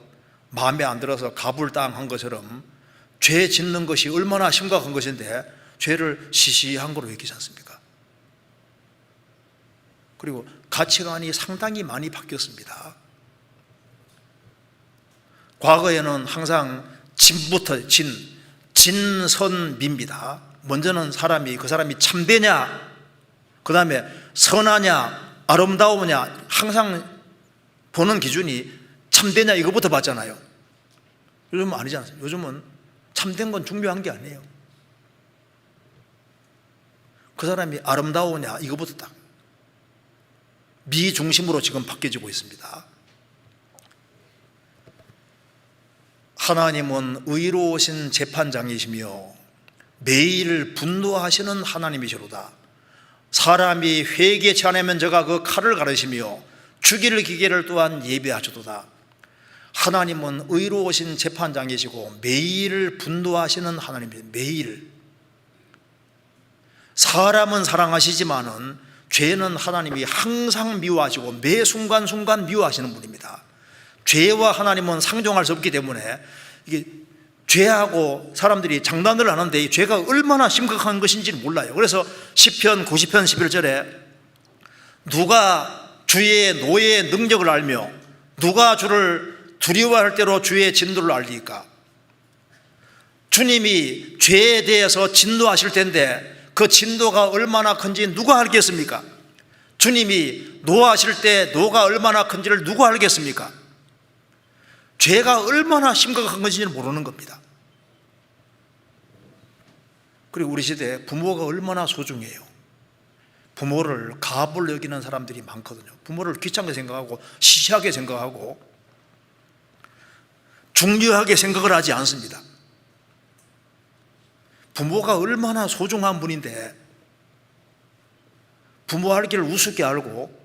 마음에 안 들어서 가불당한 것처럼 죄 짓는 것이 얼마나 심각한 것인데 죄를 시시한 거로 여기지 않습니까? 그리고 가치관이 상당히 많이 바뀌었습니다. 과거에는 항상 진부터 진선미입니다. 먼저는 그 사람이 참되냐, 그 다음에 선하냐, 아름다우냐, 항상 보는 기준이 참되냐 이거부터 봤잖아요. 요즘은 아니지 않습니까? 요즘은 참된 건 중요한 게 아니에요. 그 사람이 아름다우냐 이거부터 딱 미 중심으로 지금 바뀌어지고 있습니다. 하나님은 의로우신 재판장이시며 매일 분노하시는 하나님이시로다. 사람이 회개치 않으면 저가 그 칼을 가르시며 죽일 기계를 또한 예비하시도다. 하나님은 의로우신 재판장이시고 매일 분노하시는 하나님이시다. 매일. 사람은 사랑하시지만은 죄는 하나님이 항상 미워하시고 매 순간순간 미워하시는 분입니다. 죄와 하나님은 상종할 수 없기 때문에 이게 죄하고 사람들이 장난을 하는데 이 죄가 얼마나 심각한 것인지는 몰라요. 그래서 시편 90편 11절에 누가 주의 노의 능력을 알며 누가 주를 두려워할 대로 주의 진도를 알리까? 주님이 죄에 대해서 진노하실 텐데 그 진노가 얼마나 큰지 누가 알겠습니까? 주님이 노하실 때 노가 얼마나 큰지를 누가 알겠습니까? 죄가 얼마나 심각한 건지는 모르는 겁니다. 그리고 우리 시대에 부모가 얼마나 소중해요. 부모를 갑을 여기는 사람들이 많거든요. 부모를 귀찮게 생각하고 시시하게 생각하고 중요하게 생각을 하지 않습니다. 부모가 얼마나 소중한 분인데 부모 할 길을 우습게 알고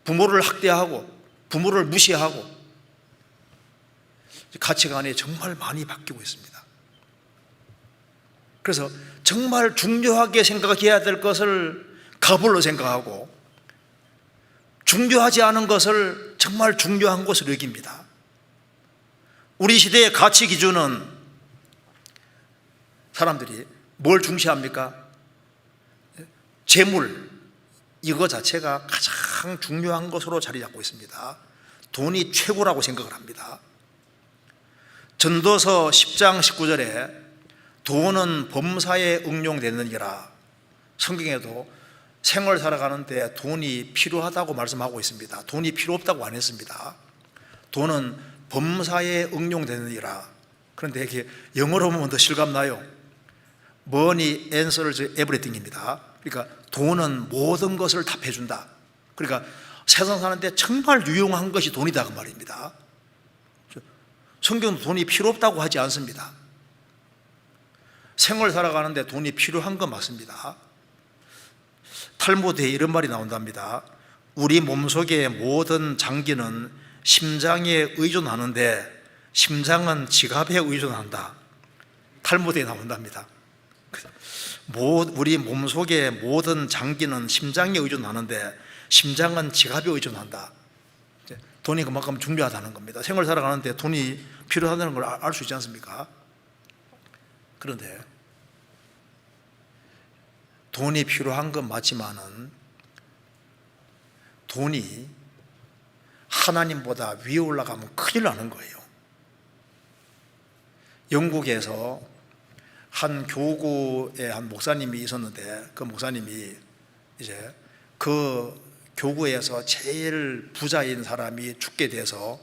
부모를 학대하고 부모를 무시하고 가치관이 정말 많이 바뀌고 있습니다. 그래서 정말 중요하게 생각해야 될 것을 가불로 생각하고 중요하지 않은 것을 정말 중요한 것으로 여깁니다. 우리 시대의 가치 기준은 사람들이 뭘 중시합니까? 재물, 이거 자체가 가장 중요한 것으로 자리 잡고 있습니다. 돈이 최고라고 생각을 합니다. 전도서 10장 19절에 돈은 범사에 응용되느니라. 성경에도 생을 살아가는데 돈이 필요하다고 말씀하고 있습니다. 돈이 필요 없다고 안 했습니다. 돈은 범사에 응용되느니라. 그런데 이게 영어로 보면 더 실감나요. Money answers everything입니다. 그러니까 돈은 모든 것을 답해준다. 그러니까 세상 사는데 정말 유용한 것이 돈이다 그 말입니다. 성경은 돈이 필요 없다고 하지 않습니다. 생을 살아가는데 돈이 필요한 건 맞습니다. 탈무드에 이런 말이 나온답니다. 우리 몸속의 모든 장기는 심장에 의존하는데 심장은 지갑에 의존한다. 탈무드에 나온답니다. 우리 몸속의 모든 장기는 심장에 의존하는데 심장은 지갑에 의존한다. 돈이 그만큼 중요하다는 겁니다. 생을 살아가는데 돈이 필요하다는 걸 알 수 있지 않습니까? 그런데 돈이 필요한 건 맞지만은 돈이 하나님보다 위에 올라가면 큰일 나는 거예요. 영국에서 한 교구의 한 목사님이 있었는데 그 목사님이 이제 그 교구에서 제일 부자인 사람이 죽게 돼서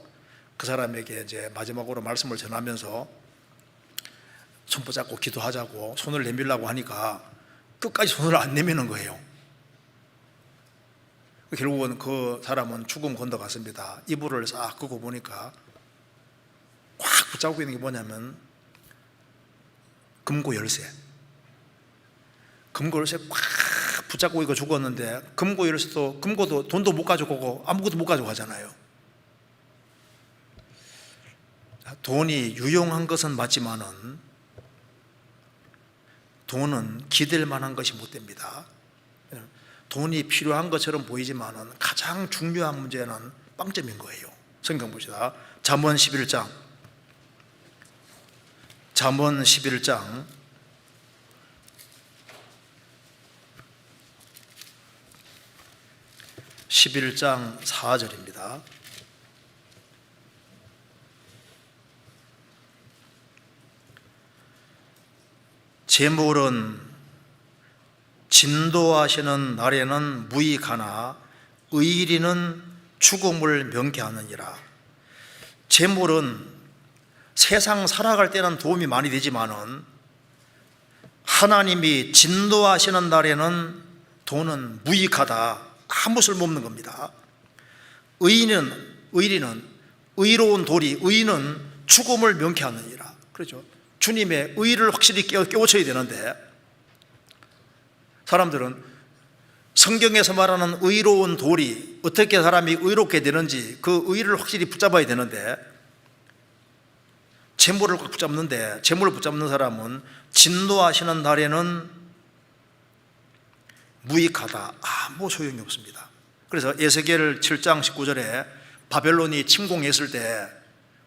그 사람에게 이제 마지막으로 말씀을 전하면서 손 붙잡고 기도하자고 손을 내밀라고 하니까 끝까지 손을 안 내미는 거예요. 결국은 그 사람은 죽음 건너갔습니다. 이불을 싹 끄고 보니까 꽉 붙잡고 있는 게 뭐냐면 금고 열쇠. 금고 열쇠 꽉 붙잡고 이거 죽었는데 금고 열쇠도 금고도 돈도 못 가져가고 아무것도 못 가져가잖아요. 돈이 유용한 것은 맞지만은 돈은 기댈 만한 것이 못 됩니다. 돈이 필요한 것처럼 보이지만은 가장 중요한 문제는 빵점인 거예요. 성경 보시다. 잠언 11장 11장 4절입니다. 재물은 진도하시는 날에는 무익하나 의리는 죽음을 명쾌하느니라. 재물은 세상 살아갈 때는 도움이 많이 되지만은 하나님이 진도하시는 날에는 돈은 무익하다. 아무 쓸모없는 겁니다. 의리는 의로운 도리, 의는 죽음을 명쾌하느니라. 그렇죠. 주님의 의를 확실히 깨우쳐야 되는데 사람들은 성경에서 말하는 의로운 도리, 어떻게 사람이 의롭게 되는지 그 의를 확실히 붙잡아야 되는데 재물을 꽉 붙잡는데 재물을 붙잡는 사람은 진노하시는 날에는 무익하다. 아무 소용이 없습니다. 그래서 에스겔 7장 19절에 바벨론이 침공했을 때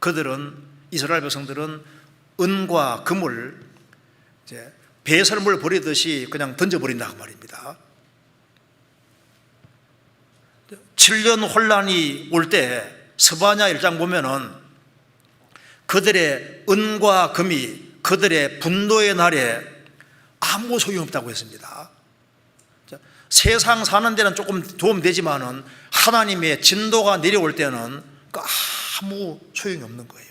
그들은 이스라엘 백성들은 은과 금을 이제 배설물 버리듯이 그냥 던져버린다 그 말입니다. 7년 혼란이 올 때 스바냐 1장 보면은 그들의 은과 금이 그들의 분노의 날에 아무 소용없다고 했습니다. 세상 사는 데는 조금 도움되지만은 하나님의 진도가 내려올 때는 아무 소용이 없는 거예요.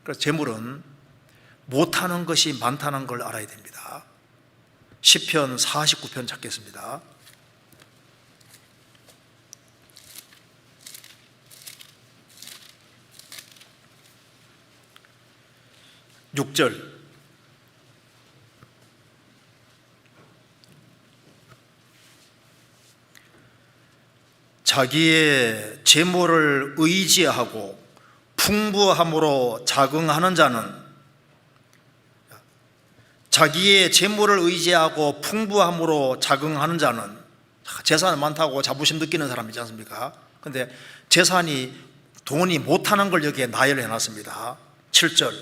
그래서 재물은 못하는 것이 많다는 걸 알아야 됩니다. 시편 49편 찾겠습니다. 6절. 자기의 재물을 의지하고 풍부함으로 자긍하는 자는, 자기의 재물을 의지하고 풍부함으로 자긍하는 자는, 재산이 많다고 자부심 느끼는 사람 있지 않습니까? 근데 재산이, 돈이 못하는 걸 여기에 나열해 놨습니다. 7절.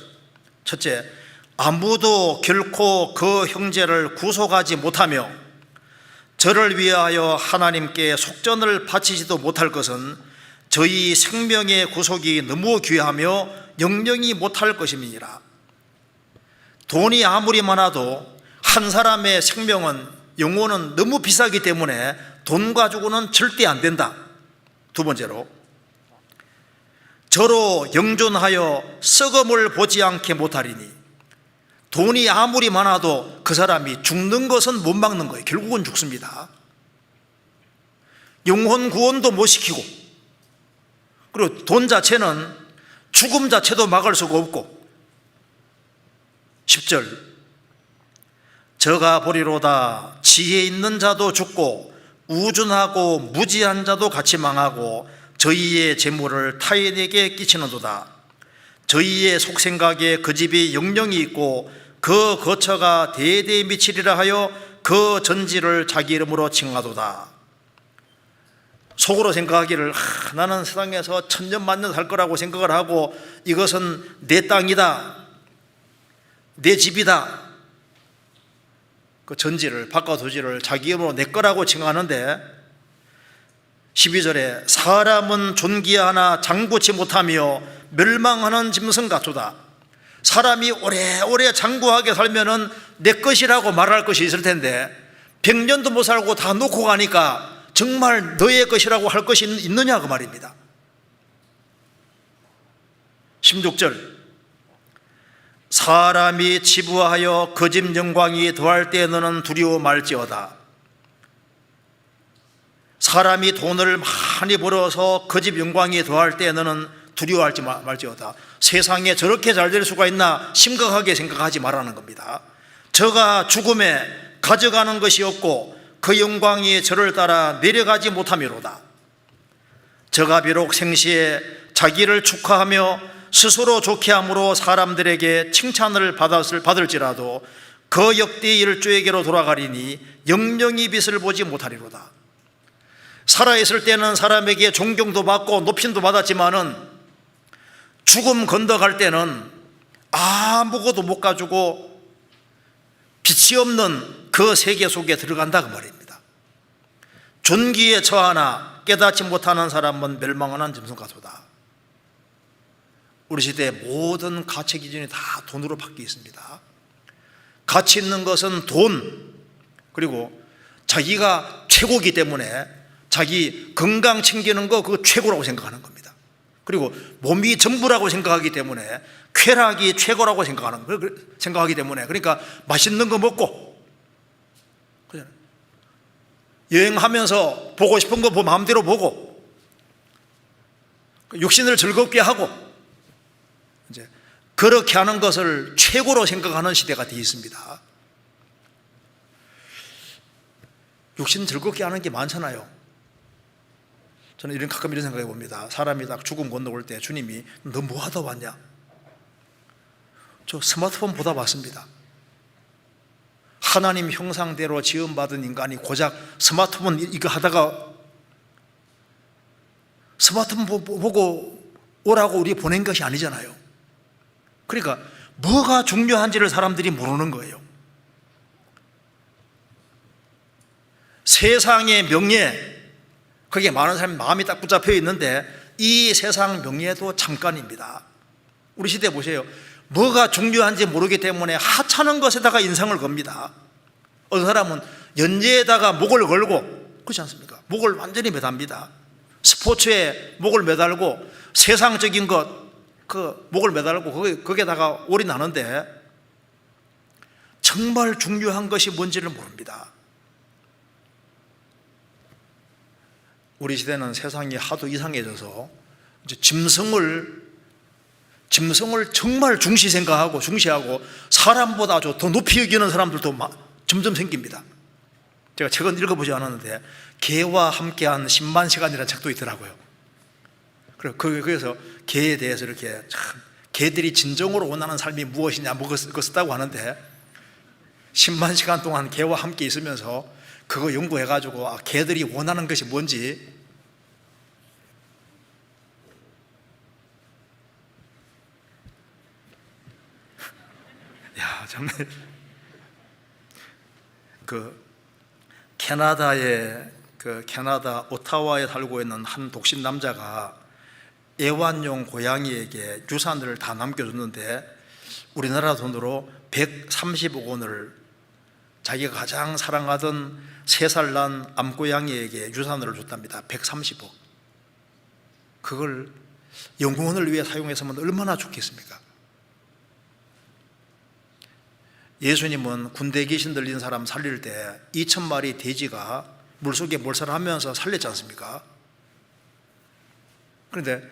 첫째, 아무도 결코 그 형제를 구속하지 못하며 저를 위하여 하나님께 속전을 바치지도 못할 것은 저희 생명의 구속이 너무 귀하며 영영이 못할 것임이니라. 돈이 아무리 많아도 한 사람의 생명은, 영혼은 너무 비싸기 때문에 돈 가지고는 절대 안 된다. 두 번째로, 저로 영존하여 썩음을 보지 않게 못하리니, 돈이 아무리 많아도 그 사람이 죽는 것은 못 막는 거예요. 결국은 죽습니다. 영혼 구원도 못 시키고, 그리고 돈 자체는 죽음 자체도 막을 수가 없고. 10절. 저가 보리로다 지혜 있는 자도 죽고 우준하고 무지한 자도 같이 망하고 저희의 재물을 타인에게 끼치는도다. 저희의 속생각에 그 집이 영영이 있고 그 거처가 대대에 미치리라 하여 그 전지를 자기 이름으로 칭하도다. 속으로 생각하기를, 나는 세상에서 천년만년 살 거라고 생각을 하고 이것은 내 땅이다, 내 집이다. 그 전지를, 바깥 토지를 자기 이름으로 내 거라고 칭하는데, 12절에 사람은 존귀하나 장구치 못하며 멸망하는 짐승 같도다. 사람이 오래오래 장구하게 살면은 내 것이라고 말할 것이 있을 텐데 100년도 못 살고 다 놓고 가니까 정말 너의 것이라고 할 것이 있느냐 그 말입니다. 16절. 사람이 지부하여 그 집 영광이 더할 때 너는 두려워 말지어다. 사람이 돈을 많이 벌어서 그 집 영광이 더할 때 너는 두려워할지 말지어다. 세상에 저렇게 잘 될 수가 있나 심각하게 생각하지 말라는 겁니다. 저가 죽음에 가져가는 것이 없고 그 영광이 저를 따라 내려가지 못하미로다. 저가 비록 생시에 자기를 축하하며 스스로 좋게 함으로 사람들에게 칭찬을 받을지라도 그 역대의 일주에게로 돌아가리니 영영이 빛을 보지 못하리로다. 살아있을 때는 사람에게 존경도 받고 높임도 받았지만은 죽음 건너갈 때는 아무것도 못 가지고 빛이 없는 그 세계 속에 들어간다 그 말입니다. 존귀에 처하나 깨닫지 못하는 사람은 멸망하는 짐승 같도다. 우리 시대의 모든 가치 기준이 다 돈으로 바뀌어 있습니다. 가치 있는 것은 돈, 그리고 자기가 최고이기 때문에 자기 건강 챙기는 거 그거 최고라고 생각하는 겁니다. 그리고 몸이 전부라고 생각하기 때문에 쾌락이 최고라고 생각하기 때문에, 그러니까 맛있는 거 먹고 여행하면서 보고 싶은 거 마음대로 보고 육신을 즐겁게 하고 이제 그렇게 하는 것을 최고로 생각하는 시대가 되어 있습니다. 육신 즐겁게 하는 게 많잖아요. 저는 가끔 이런 생각해 봅니다. 사람이 딱 죽음 건너올 때 주님이 너 뭐 하다 왔냐? 저 스마트폰 보다 왔습니다. 하나님 형상대로 지음받은 인간이 고작 스마트폰 이거 하다가 스마트폰 보고 오라고 우리 보낸 것이 아니잖아요. 그러니까 뭐가 중요한지를 사람들이 모르는 거예요. 세상의 명예, 그게 많은 사람이 마음이 딱 붙잡혀 있는데 이 세상 명예도 잠깐입니다. 우리 시대 보세요. 뭐가 중요한지 모르기 때문에 하찮은 것에다가 인상을 겁니다. 어떤 사람은 연재에다가 목을 걸고, 그렇지 않습니까? 목을 완전히 매답니다. 스포츠에 목을 매달고 세상적인 것, 그 목을 매달고 거기에다가 올인하는데 정말 중요한 것이 뭔지를 모릅니다. 우리 시대는 세상이 하도 이상해져서 이제 짐승을 정말 중시 생각하고 중시하고 사람보다 더 높이 여기는 사람들도 점점 생깁니다. 제가 책은 읽어보지 않았는데 개와 함께한 10만 시간이라는 책도 있더라고요. 그래서 개에 대해서 이렇게 참 개들이 진정으로 원하는 삶이 무엇이냐 그거 썼다고 하는데 10만 시간 동안 개와 함께 있으면서 그거 연구해가지고 개들이 원하는 것이 뭔지, 야 정말 캐나다 오타와에 살고 있는 한 독신 남자가 애완용 고양이에게 유산을 다 남겨줬는데 우리나라 돈으로 130억 원을 자기가 가장 사랑하던 3살 난 암고양이에게 유산을 줬답니다. 130억. 그걸 영혼을 위해 사용했으면 얼마나 좋겠습니까? 예수님은 군대 귀신 들린 사람 살릴 때 2,000마리 돼지가 물속에 몰살하면서 살렸지 않습니까? 그런데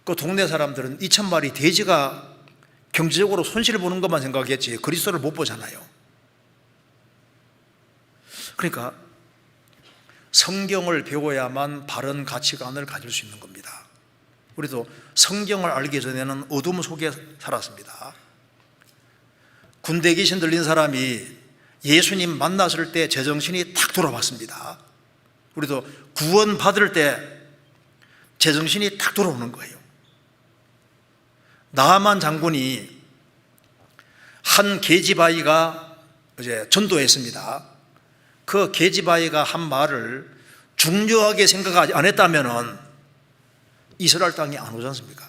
그 동네 사람들은 2,000마리 돼지가 경제적으로 손실을 보는 것만 생각했지 그리스도를 못 보잖아요. 그러니까 성경을 배워야만 바른 가치관을 가질 수 있는 겁니다. 우리도 성경을 알기 전에는 어둠 속에 살았습니다. 군대 귀신 들린 사람이 예수님 만났을 때 제정신이 탁 돌아왔습니다. 우리도 구원 받을 때 제정신이 탁 돌아오는 거예요. 나아만 장군이 한 계집아이가 이제 전도했습니다. 그 계집아이가 한 말을 중요하게 생각 안 했다면은 이스라엘 땅에 안 오지 않습니까?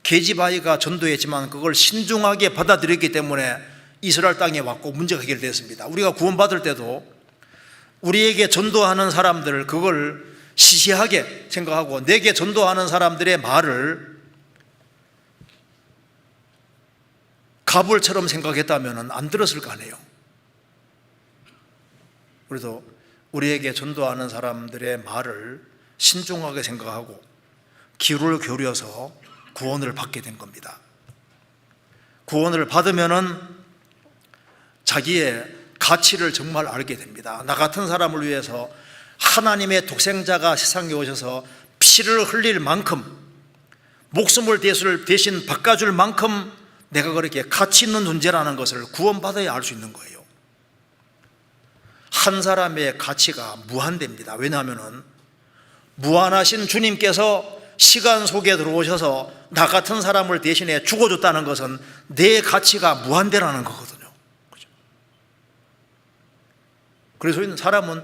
계집아이가 전도했지만 그걸 신중하게 받아들였기 때문에 이스라엘 땅에 왔고 문제가 해결됐습니다. 우리가 구원받을 때도 우리에게 전도하는 사람들 그걸 시시하게 생각하고 내게 전도하는 사람들의 말을 가불처럼 생각했다면 안 들었을 거 아니에요. 우리도 우리에게 전도하는 사람들의 말을 신중하게 생각하고 귀를 기울여서 구원을 받게 된 겁니다. 구원을 받으면은 자기의 가치를 정말 알게 됩니다. 나 같은 사람을 위해서 하나님의 독생자가 세상에 오셔서 피를 흘릴 만큼 목숨을 대신 바꿔줄 만큼 내가 그렇게 가치 있는 존재라는 것을 구원받아야 알 수 있는 거예요. 한 사람의 가치가 무한됩니다. 왜냐하면 무한하신 주님께서 시간 속에 들어오셔서 나 같은 사람을 대신해 죽어줬다는 것은 내 가치가 무한대라는 거거든요. 그래서 사람은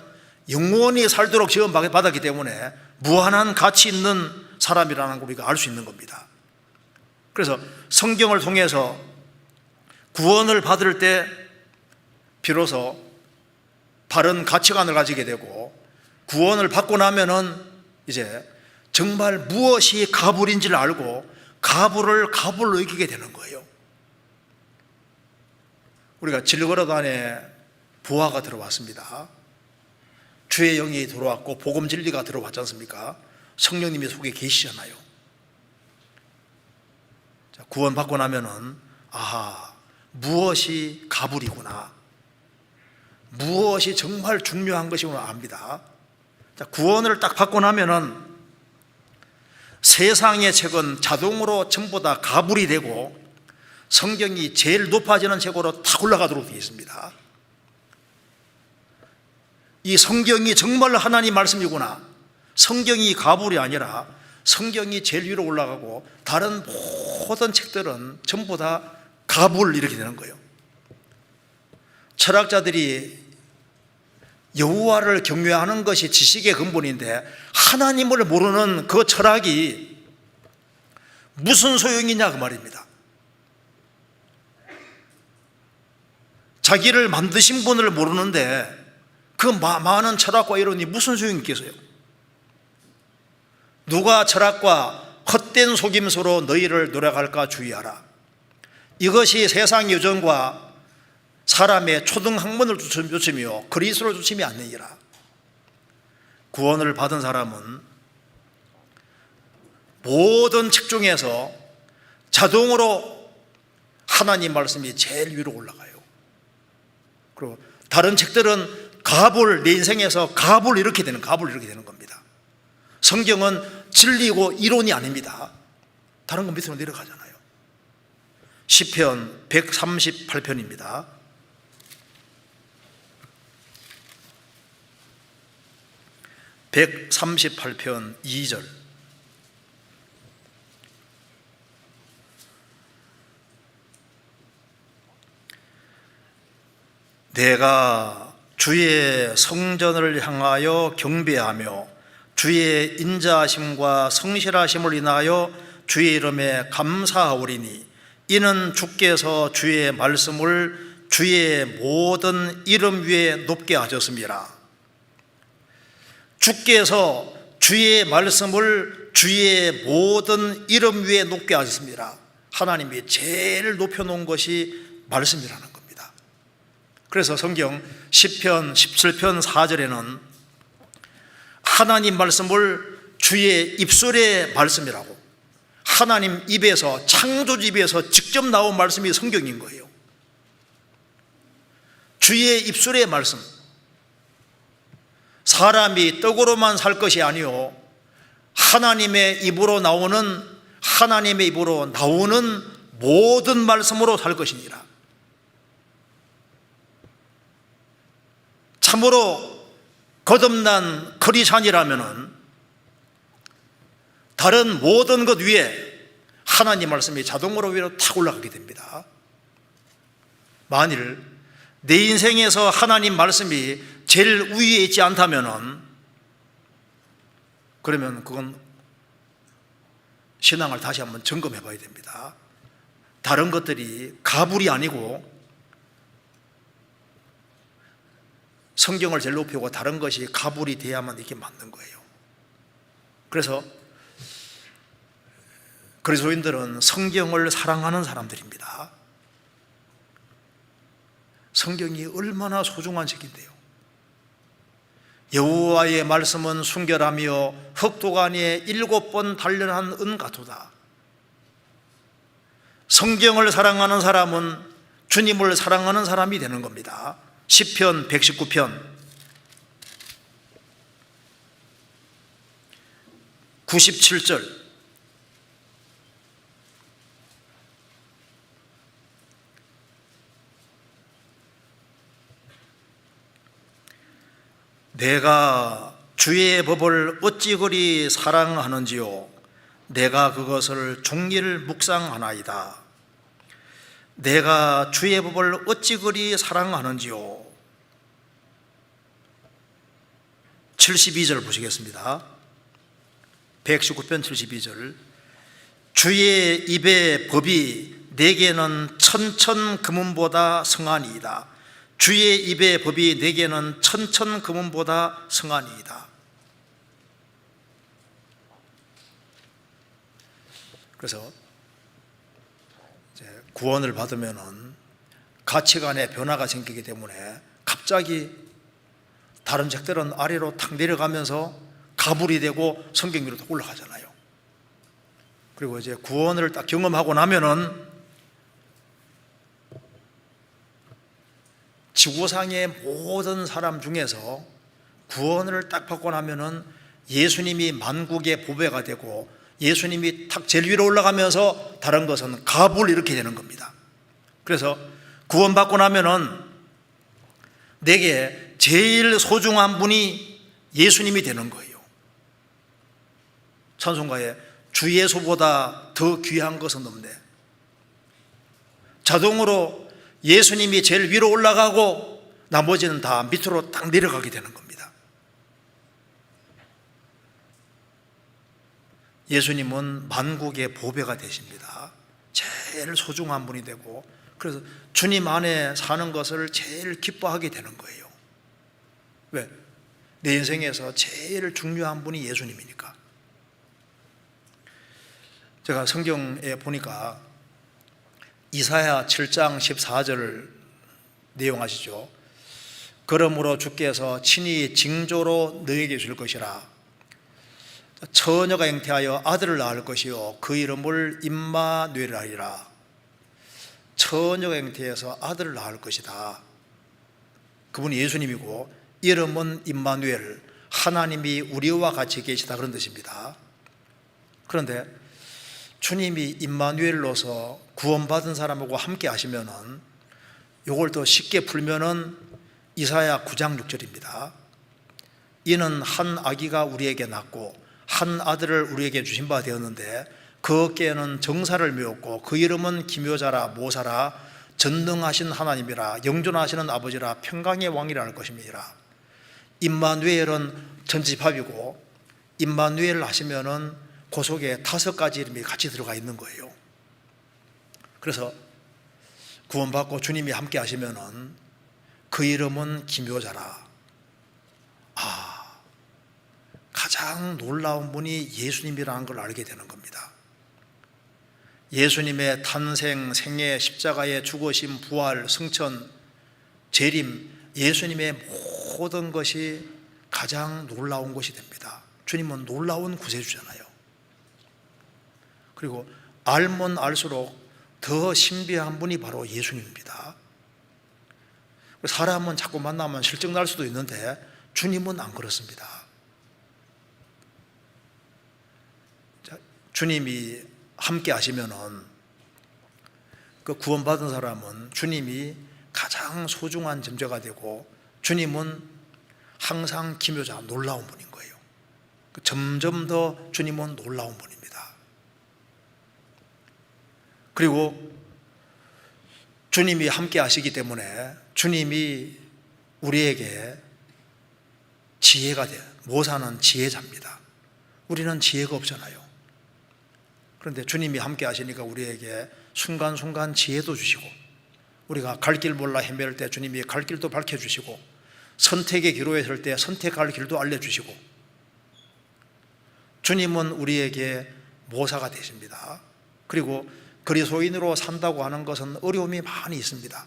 영원히 살도록 지원받았기 때문에 무한한 가치 있는 사람이라는 걸 우리가 알 수 있는 겁니다. 그래서 성경을 통해서 구원을 받을 때 비로소 바른 가치관을 가지게 되고 구원을 받고 나면은 이제 정말 무엇이 가불인지를 알고 가불로 여기게 되는 거예요. 우리가 질거러단에 부하가 들어왔습니다. 주의 영이 들어왔고 복음 진리가 들어왔지 않습니까? 성령님이 속에 계시잖아요. 자, 구원 받고 나면은 아하, 무엇이 가불이구나, 무엇이 정말 중요한 것이구나 압니다. 자, 구원을 딱 받고 나면은 세상의 책은 자동으로 전부 다 가불이 되고 성경이 제일 높아지는 책으로 탁 올라가도록 되어 있습니다. 이 성경이 정말 하나님 말씀이구나, 성경이 가불이 아니라 성경이 제일 위로 올라가고 다른 모든 책들은 전부 다 가불 이렇게 되는 거예요. 철학자들이 여호와를 경외하는 것이 지식의 근본인데 하나님을 모르는 그 철학이 무슨 소용이냐 그 말입니다. 자기를 만드신 분을 모르는데 그 많은 철학과 이론이 무슨 소용이 있겠어요? 누가 철학과 헛된 속임수로 너희를 노력할까 주의하라. 이것이 세상 요정과 사람의 초등학문을 쫓으며 그리스도를 쫓으면 안 되니라. 구원을 받은 사람은 모든 책 중에서 자동으로 하나님 말씀이 제일 위로 올라가요. 그리고 다른 책들은 내 인생에서 갑을 이렇게 되는 겁니다. 성경은 진리고 이론이 아닙니다. 다른 건 밑으로 내려가잖아요. 시편 138편입니다. (138편) 2절. 내가 주의 성전을 향하여 경배하며 주의 인자하심과 성실하심을 인하여 주의 이름에 감사하오리니 이는 주께서 주의 말씀을 주의 모든 이름 위에 높게 하셨습니다. 주께서 주의 말씀을 주의 모든 이름 위에 높게 하셨습니다. 하나님이 제일 높여놓은 것이 말씀이라는 겁니다. 그래서 성경 시편 17편 4절에는 하나님 말씀을 주의 입술의 말씀이라고, 하나님 입에서, 창조주 입에서 직접 나온 말씀이 성경인 거예요. 주의 입술의 말씀. 사람이 떡으로만 살 것이 아니요 하나님의 입으로 나오는 모든 말씀으로 살 것이니라. 참으로 거듭난 크리스찬이라면은 다른 모든 것 위에 하나님 말씀이 자동으로 위로 탁 올라가게 됩니다. 만일 내 인생에서 하나님 말씀이 제일 위에 있지 않다면은 그러면 그건 신앙을 다시 한번 점검해 봐야 됩니다. 다른 것들이 가불이 아니고 성경을 제일 높이고 다른 것이 가불이 돼야만 이게 맞는 거예요. 그래서 그리스도인들은 성경을 사랑하는 사람들입니다. 성경이 얼마나 소중한 책인데요. 여호와의 말씀은 순결하며 흑도간에 7번 단련한 은 같도다. 성경을 사랑하는 사람은 주님을 사랑하는 사람이 되는 겁니다. 시편 119편 97절. 내가 주의 법을 어찌 그리 사랑하는지요 내가 그것을 종일 묵상하나이다. 내가 주의 법을 어찌 그리 사랑하는지요. 72절 보시겠습니다. 119편 72절. 주의 입의 법이 내게는 천천 금은보다 성하니이다. 주의 입의 법이 내게는 천천 금은보다 성하니이다. 그래서 이제 구원을 받으면은 가치관의 변화가 생기기 때문에 갑자기 다른 책들은 아래로 탁 내려가면서 가불이 되고 성경 위로 딱 올라가잖아요. 그리고 이제 구원을 딱 경험하고 나면은 지구상의 모든 사람 중에서 구원을 딱 받고 나면은 예수님이 만국의 보배가 되고 예수님이 탁 제일 위로 올라가면서 다른 것은 갑을 이렇게 되는 겁니다. 그래서 구원받고 나면은 내게 제일 소중한 분이 예수님이 되는 거예요. 찬송가에 주 예수보다 더 귀한 것은 없네. 자동으로 예수님이 제일 위로 올라가고 나머지는 다 밑으로 딱 내려가게 되는 겁니다. 예수님은 만국의 보배가 되십니다. 제일 소중한 분이 되고, 그래서 주님 안에 사는 것을 제일 기뻐하게 되는 거예요. 왜? 내 인생에서 제일 중요한 분이 예수님이니까. 제가 성경에 보니까 이사야 7장 14절 내용 아시죠? 그러므로 주께서 친히 징조로 너에게 줄 것이라. 처녀가 잉태하여 아들을 낳을 것이요 그 이름을 임마누엘 하리라. 처녀가 잉태해서 아들을 낳을 것이다. 그분이 예수님이고 이름은 임마누엘, 하나님이 우리와 같이 계시다, 그런 뜻입니다. 그런데 주님이 임마누엘로서 구원받은 사람하고 함께 하시면은, 요걸 더 쉽게 풀면은 이사야 9장 6절입니다. 이는 한 아기가 우리에게 낳고 한 아들을 우리에게 주신 바 되었는데 그 어깨에는 정사를 메었고 그 이름은 기묘자라 모사라 전능하신 하나님이라 영존하시는 아버지라 평강의 왕이라 할 것입니다. 임마누엘은 전집합이고, 임마누엘 하시면은 그 속에 5가지 이름이 같이 들어가 있는 거예요. 그래서 구원받고 주님이 함께 하시면은 그 이름은 기묘자라. 가장 놀라운 분이 예수님이라는 걸 알게 되는 겁니다. 예수님의 탄생, 생애, 십자가의 죽으심, 부활, 승천, 재림, 예수님의 모든 것이 가장 놀라운 것이 됩니다. 주님은 놀라운 구세주잖아요. 그리고 알면 알수록 더 신비한 분이 바로 예수님입니다. 사람은 자꾸 만나면 실증 날 수도 있는데 주님은 안 그렇습니다. 주님이 함께 하시면은 그 구원받은 사람은 주님이 가장 소중한 존재가 되고, 주님은 항상 기묘자, 놀라운 분인 거예요. 점점 더 주님은 놀라운 분입니다. 그리고 주님이 함께 하시기 때문에 주님이 우리에게 지혜가 돼요. 모사는 지혜자입니다. 우리는 지혜가 없잖아요. 그런데 주님이 함께 하시니까 우리에게 순간순간 지혜도 주시고, 우리가 갈 길 몰라 헤맬 때 주님이 갈 길도 밝혀주시고, 선택의 기로에 설 때 선택할 길도 알려주시고, 주님은 우리에게 모사가 되십니다. 그리고 그리스도인으로 산다고 하는 것은 어려움이 많이 있습니다.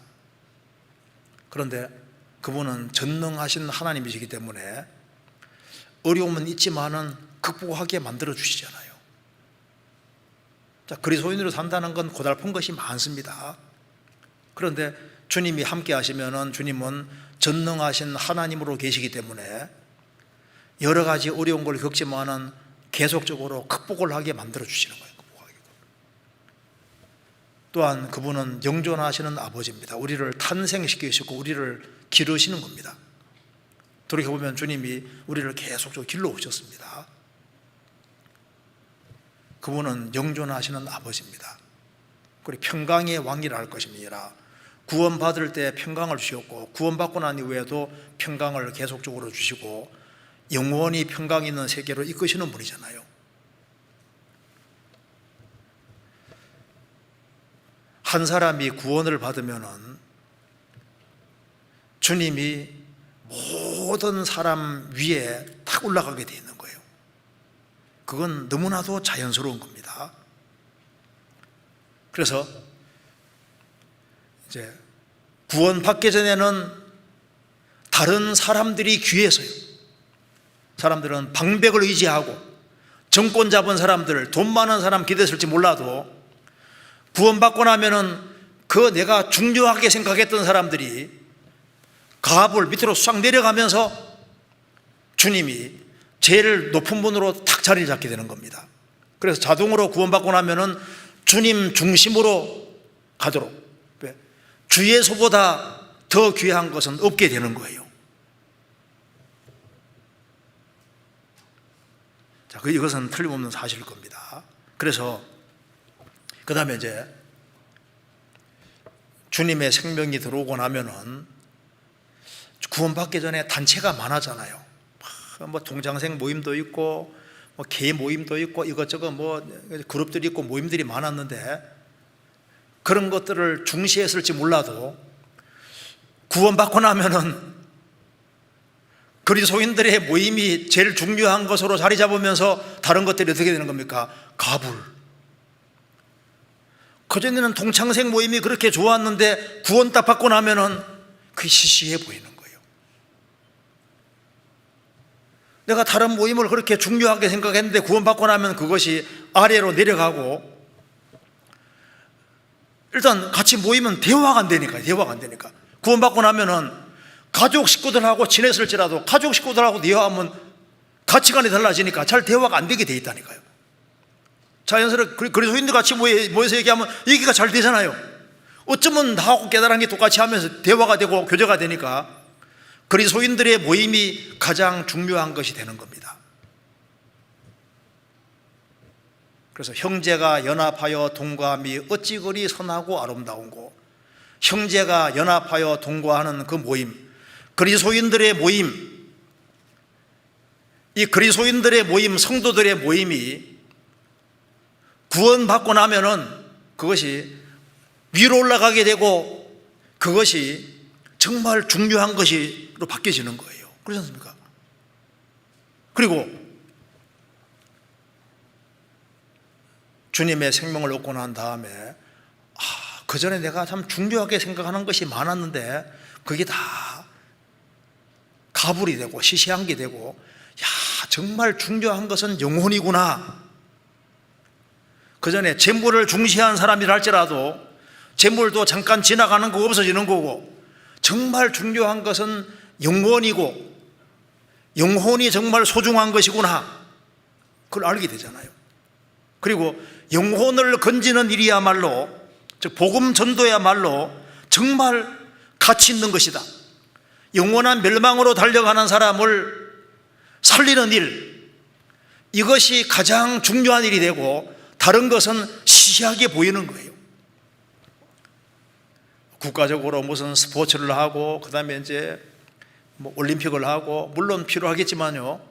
그런데 그분은 전능하신 하나님이시기 때문에 어려움은 있지만은 극복하게 만들어 주시잖아요. 자, 그리스도인으로 산다는 건 고달픈 것이 많습니다. 그런데 주님이 함께 하시면은 주님은 전능하신 하나님으로 계시기 때문에 여러 가지 어려운 걸 겪지만은 계속적으로 극복을 하게 만들어 주시는 거예요. 또한 그분은 영존하시는 아버지입니다. 우리를 탄생시키시고 우리를 기르시는 겁니다. 돌이켜보면 주님이 우리를 계속적으로 길러오셨습니다. 그분은 영존하시는 아버지입니다. 그리고 평강의 왕이라 할 것입니다. 구원받을 때 평강을 주셨고, 구원받고 난 이후에도 평강을 계속적으로 주시고 영원히 평강 있는 세계로 이끄시는 분이잖아요. 한 사람이 구원을 받으면은 주님이 모든 사람 위에 탁 올라가게 돼 있는 거예요. 그건 너무나도 자연스러운 겁니다. 그래서 이제 구원받기 전에는 다른 사람들이 귀해서요. 사람들은 방백을 의지하고 정권 잡은 사람들, 돈 많은 사람 기대했을지 몰라도 구원받고 나면은 그 내가 중요하게 생각했던 사람들이 가압을 밑으로 싹 내려가면서 주님이 제일 높은 분으로 탁 자리를 잡게 되는 겁니다. 그래서 자동으로 구원받고 나면은 주님 중심으로 가도록, 주 예수보다 더 귀한 것은 없게 되는 거예요. 자, 이것은 틀림없는 사실일 겁니다. 그래서 그 다음에 이제 주님의 생명이 들어오고 나면은 구원받기 전에 단체가 많아잖아요. 뭐 동장생 모임도 있고 뭐 개 모임도 있고 이것저것 뭐 그룹들이 있고 모임들이 많았는데, 그런 것들을 중시했을지 몰라도 구원받고 나면은 그리스도인들의 모임이 제일 중요한 것으로 자리 잡으면서 다른 것들이 어떻게 되는 겁니까? 가불. 그전에는 동창생 모임이 그렇게 좋았는데 구원 딱 받고 나면은 그게 시시해 보이는 거예요. 내가 다른 모임을 그렇게 중요하게 생각했는데 구원 받고 나면 그것이 아래로 내려가고, 일단 같이 모이면 대화가 안 되니까. 구원 받고 나면은 가족 식구들하고 지냈을지라도 가족 식구들하고 대화하면 가치관이 달라지니까 잘 대화가 안 되게 돼 있다니까요. 자연스럽게 그리스도인들 같이 모여서 얘기하면 얘기가 잘 되잖아요. 어쩌면 나하고 깨달은 게 똑같이 하면서 대화가 되고 교제가 되니까 그리스도인들의 모임이 가장 중요한 것이 되는 겁니다. 그래서 형제가 연합하여 동거함이 어찌 그리 선하고 아름다운고, 형제가 연합하여 동거하는 그 모임, 그리스도인들의 모임, 이 그리스도인들의 모임, 성도들의 모임이 구원받고 나면은 그것이 위로 올라가게 되고 그것이 정말 중요한 것으로 바뀌어지는 거예요. 그렇지 않습니까? 그리고 주님의 생명을 얻고 난 다음에 그 전에 내가 참 중요하게 생각하는 것이 많았는데 그게 다 가불이 되고 시시한 게 되고, 정말 중요한 것은 영혼이구나. 그 전에 재물을 중시한 사람이라 할지라도 재물도 잠깐 지나가는 거 없어지는 거고, 정말 중요한 것은 영혼이고 영혼이 정말 소중한 것이구나, 그걸 알게 되잖아요. 그리고 영혼을 건지는 일이야말로, 즉 복음 전도야말로 정말 가치 있는 것이다. 영원한 멸망으로 달려가는 사람을 살리는 일, 이것이 가장 중요한 일이 되고 다른 것은 시시하게 보이는 거예요. 국가적으로 무슨 스포츠를 하고 그다음에 이제 뭐 올림픽을 하고 물론 필요하겠지만요,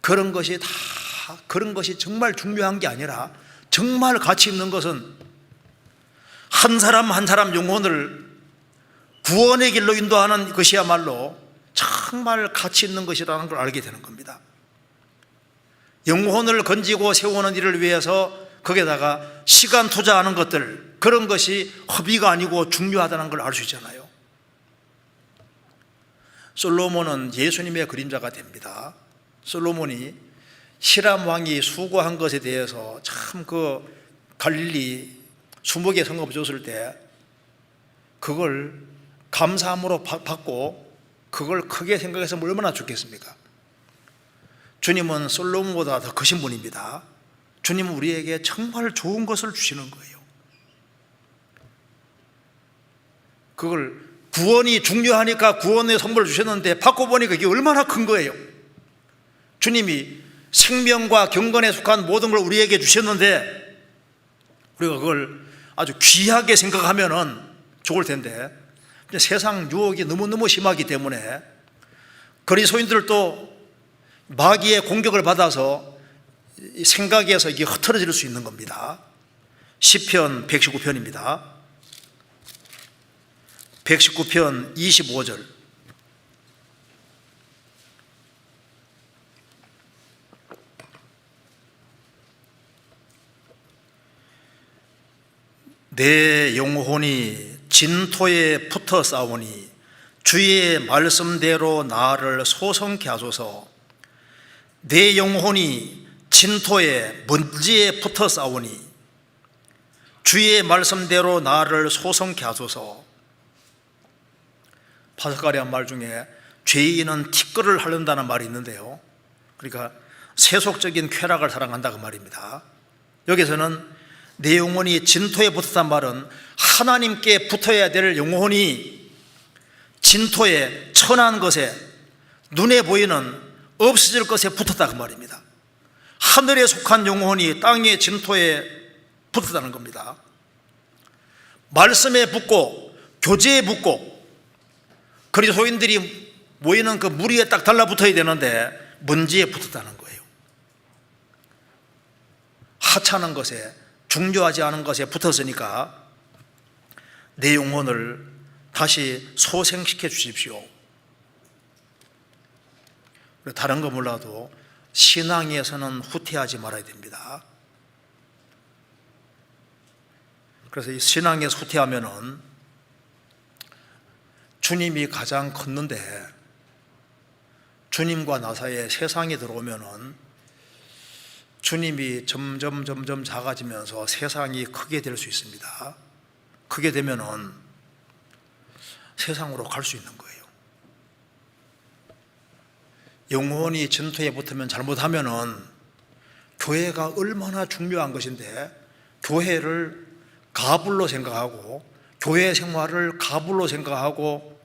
그런 것이 정말 중요한 게 아니라 정말 가치 있는 것은 한 사람 한 사람 영혼을 구원의 길로 인도하는 것이야말로 정말 가치 있는 것이라는 걸 알게 되는 겁니다. 영혼을 건지고 세우는 일을 위해서 거기에다가 시간 투자하는 것들, 그런 것이 허비가 아니고 중요하다는 걸 알 수 있잖아요. 솔로몬은 예수님의 그림자가 됩니다. 솔로몬이 히람 왕이 수고한 것에 대해서 참 그 갈릴리 20개 성읍 줬을 때 그걸 감사함으로 받고 그걸 크게 생각해서 얼마나 좋겠습니까? 주님은 솔로몬보다 더 크신 분입니다. 주님은 우리에게 정말 좋은 것을 주시는 거예요. 그걸 구원이 중요하니까 구원의 선물을 주셨는데 받고 보니까 이게 얼마나 큰 거예요. 주님이 생명과 경건에 속한 모든 걸 우리에게 주셨는데 우리가 그걸 아주 귀하게 생각하면은 좋을 텐데, 세상 유혹이 너무너무 심하기 때문에 그리스도인들도 마귀의 공격을 받아서 생각에서 이게 흐트러질 수 있는 겁니다. 시편 119편입니다. 119편 25절. 내 영혼이 진토에 붙어 싸우니 주의 말씀대로 나를 소성케 하소서. 내 영혼이 진토에 먼지에 붙어 싸우니 주의 말씀대로 나를 소성케 하소서. 파스칼이란 말 중에 죄인은 티끌을 핥는다는 말이 있는데요, 그러니까 세속적인 쾌락을 사랑한다 그 말입니다. 여기서는 내 영혼이 진토에 붙었단 말은 하나님께 붙어야 될 영혼이 진토에, 천한 것에, 눈에 보이는 없어질 것에 붙었다 그 말입니다. 하늘에 속한 영혼이 땅의 진토에 붙었다는 겁니다. 말씀에 붙고 교제에 붙고, 그리스도인들이 모이는 그 무리에 딱 달라붙어야 되는데 먼지에 붙었다는 거예요. 하찮은 것에, 중요하지 않은 것에 붙었으니까 내 영혼을 다시 소생시켜 주십시오. 다른 거 몰라도 신앙에서는 후퇴하지 말아야 됩니다. 그래서 이 신앙에서 후퇴하면은 주님이 가장 컸는데 주님과 나 사이에 세상이 들어오면은 주님이 점점 작아지면서 세상이 크게 될 수 있습니다. 크게 되면은 세상으로 갈 수 있는 거예요. 영혼이 전투에 붙으면 잘못하면은 교회가 얼마나 중요한 것인데 교회를 가불로 생각하고 교회 생활을 가불로 생각하고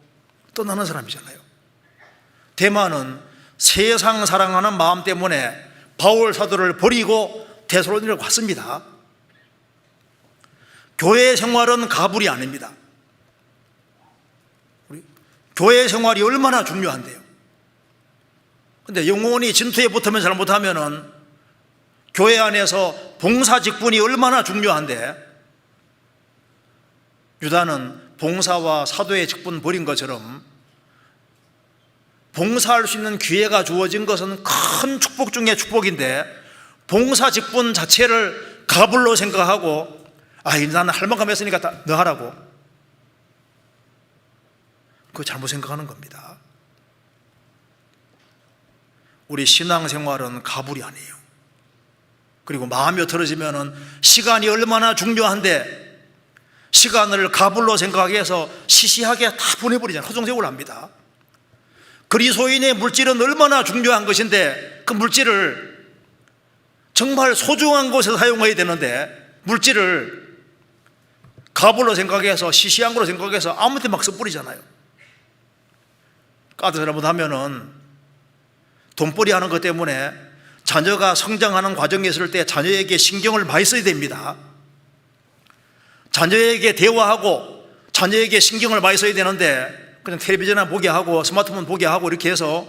떠나는 사람이잖아요. 대만은 세상 사랑하는 마음 때문에 바울 사도를 버리고 데살로니가를 갔습니다. 교회 생활은 가불이 아닙니다. 교회 생활이 얼마나 중요한데요. 근데 영혼이 진투에 붙으면 잘못하면은 교회 안에서 봉사 직분이 얼마나 중요한데 유다는 봉사와 사도의 직분 버린 것처럼 봉사할 수 있는 기회가 주어진 것은 큰 축복 중에 축복인데 봉사 직분 자체를 가불로 생각하고 나는 할 만큼 했으니까 너 하라고, 그거 잘못 생각하는 겁니다. 우리 신앙생활은 가불이 아니에요. 그리고 마음이 틀어지면은 시간이 얼마나 중요한데 시간을 가불로 생각하게 해서 시시하게 다 보내버리잖아요. 허송세월 합니다. 그리스도인의 물질은 얼마나 중요한 것인데 그 물질을 정말 소중한 곳에서 사용해야 되는데 물질을 가불로 생각해서 시시한 걸로 생각해서 아무 데 막 써버리잖아요. 까도 잘못하면은 돈벌이 하는 것 때문에 자녀가 성장하는 과정에 있을 때 자녀에게 신경을 많이 써야 됩니다. 자녀에게 대화하고 자녀에게 신경을 많이 써야 되는데 그냥 텔레비전이나 보게 하고 스마트폰 보게 하고 이렇게 해서